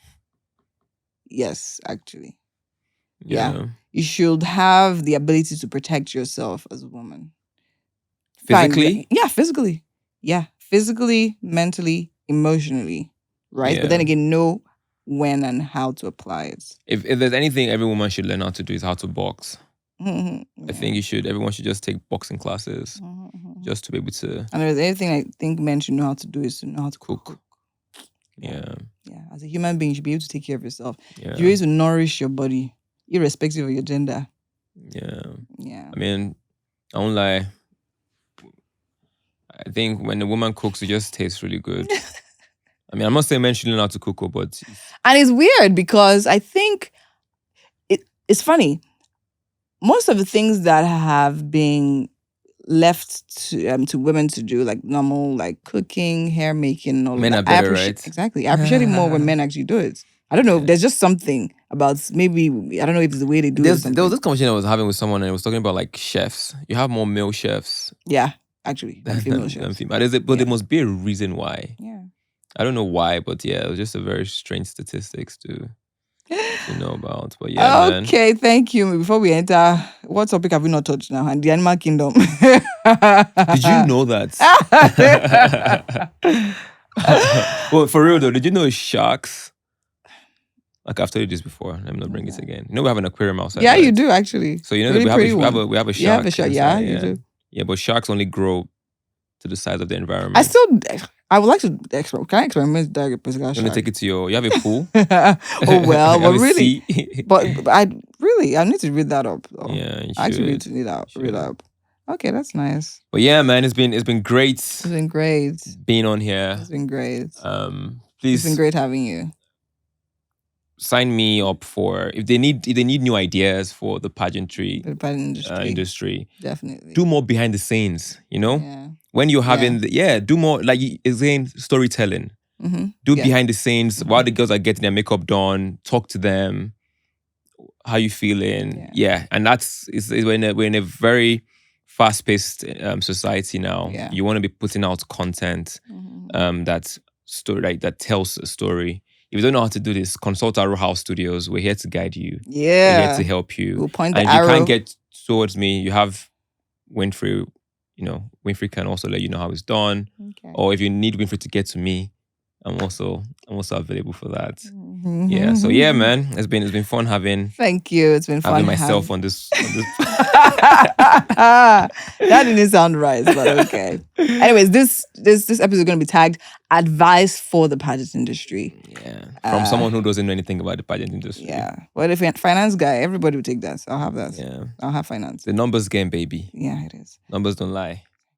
Yes, actually. Yeah. You should have the ability to protect yourself as a woman. Physically? Yeah, physically. Yeah, physically, mentally, emotionally. Right? Yeah. But then again, know when and how to apply it. If there's anything every woman should learn how to do is how to box. I think everyone should just take boxing classes just to be able to. And there's anything I think men should know how to do is to know how to cook. Yeah. Yeah. As a human being, you should be able to take care of yourself. Yeah. You're able to nourish your body, irrespective of your gender. Yeah. Yeah. I mean, I won't lie. I think when a woman cooks, it just tastes really good. I mean, I'm not saying men shouldn't know how to cook, but... And it's weird because I think it's funny. Most of the things that have been left to women to do, like normal, like cooking, hair making, all men of that. are better, right? Exactly. I appreciate it more when men actually do it. I don't know. There's just something about maybe I don't know if it's the way they do it. There was this conversation I was having with someone, and it was talking about like chefs. You have more male chefs. Yeah, actually, than female chefs. But there must be a reason why. Yeah. I don't know why, but yeah, it was just a very strange statistics to know about. But yeah, man. Okay, thank you. Before we enter, what topic have we not touched now? And the animal kingdom. Did you know that? Well, for real though, did you know sharks? Like I've told you this before. Let me not bring this again. You know we have an aquarium outside. Yeah, right? you do actually. So you know really we have a shark. You have a shark. Yeah, you do. Yeah, but sharks only grow to the size of the environment. I would like to experiment. Can I experiment that with shark? You want to take it to you have a pool? Oh well, but really, but I need to read that up. Though. Yeah, you I actually should. need to read up. Okay, that's nice. But yeah, man, it's been great. It's been great being on here. It's been great. Please, it's been great having you. Sign me up for if they need new ideas for the pageantry industry. Definitely do more behind the scenes. You know, when you're having do more like again storytelling. Mm-hmm. Do behind the scenes while the girls are getting their makeup done. Talk to them. How you feeling? Yeah, and we're in a very fast-paced society now. Yeah. You want to be putting out content that tells a story. If you don't know how to do this, consult our House Studios. We're here to guide you. Yeah. We're here to help you. We'll point the arrow. And if you can't get towards me, you have Winfrey. You know, Winfrey can also let you know how it's done. Okay. Or if you need Winfrey to get to me, I'm also available for that. Mm-hmm. Yeah. So yeah, man, it's been fun having. Thank you. It's been fun having myself on this. That didn't sound right, but okay. Anyways, this episode is going to be tagged "Advice for the Pageant Industry." Yeah, from someone who doesn't know anything about the pageant industry. Yeah, well, if you're a finance guy, everybody will take that. So I'll have that. Yeah, I'll have finance. The numbers game, baby. Yeah, it is. Numbers don't lie.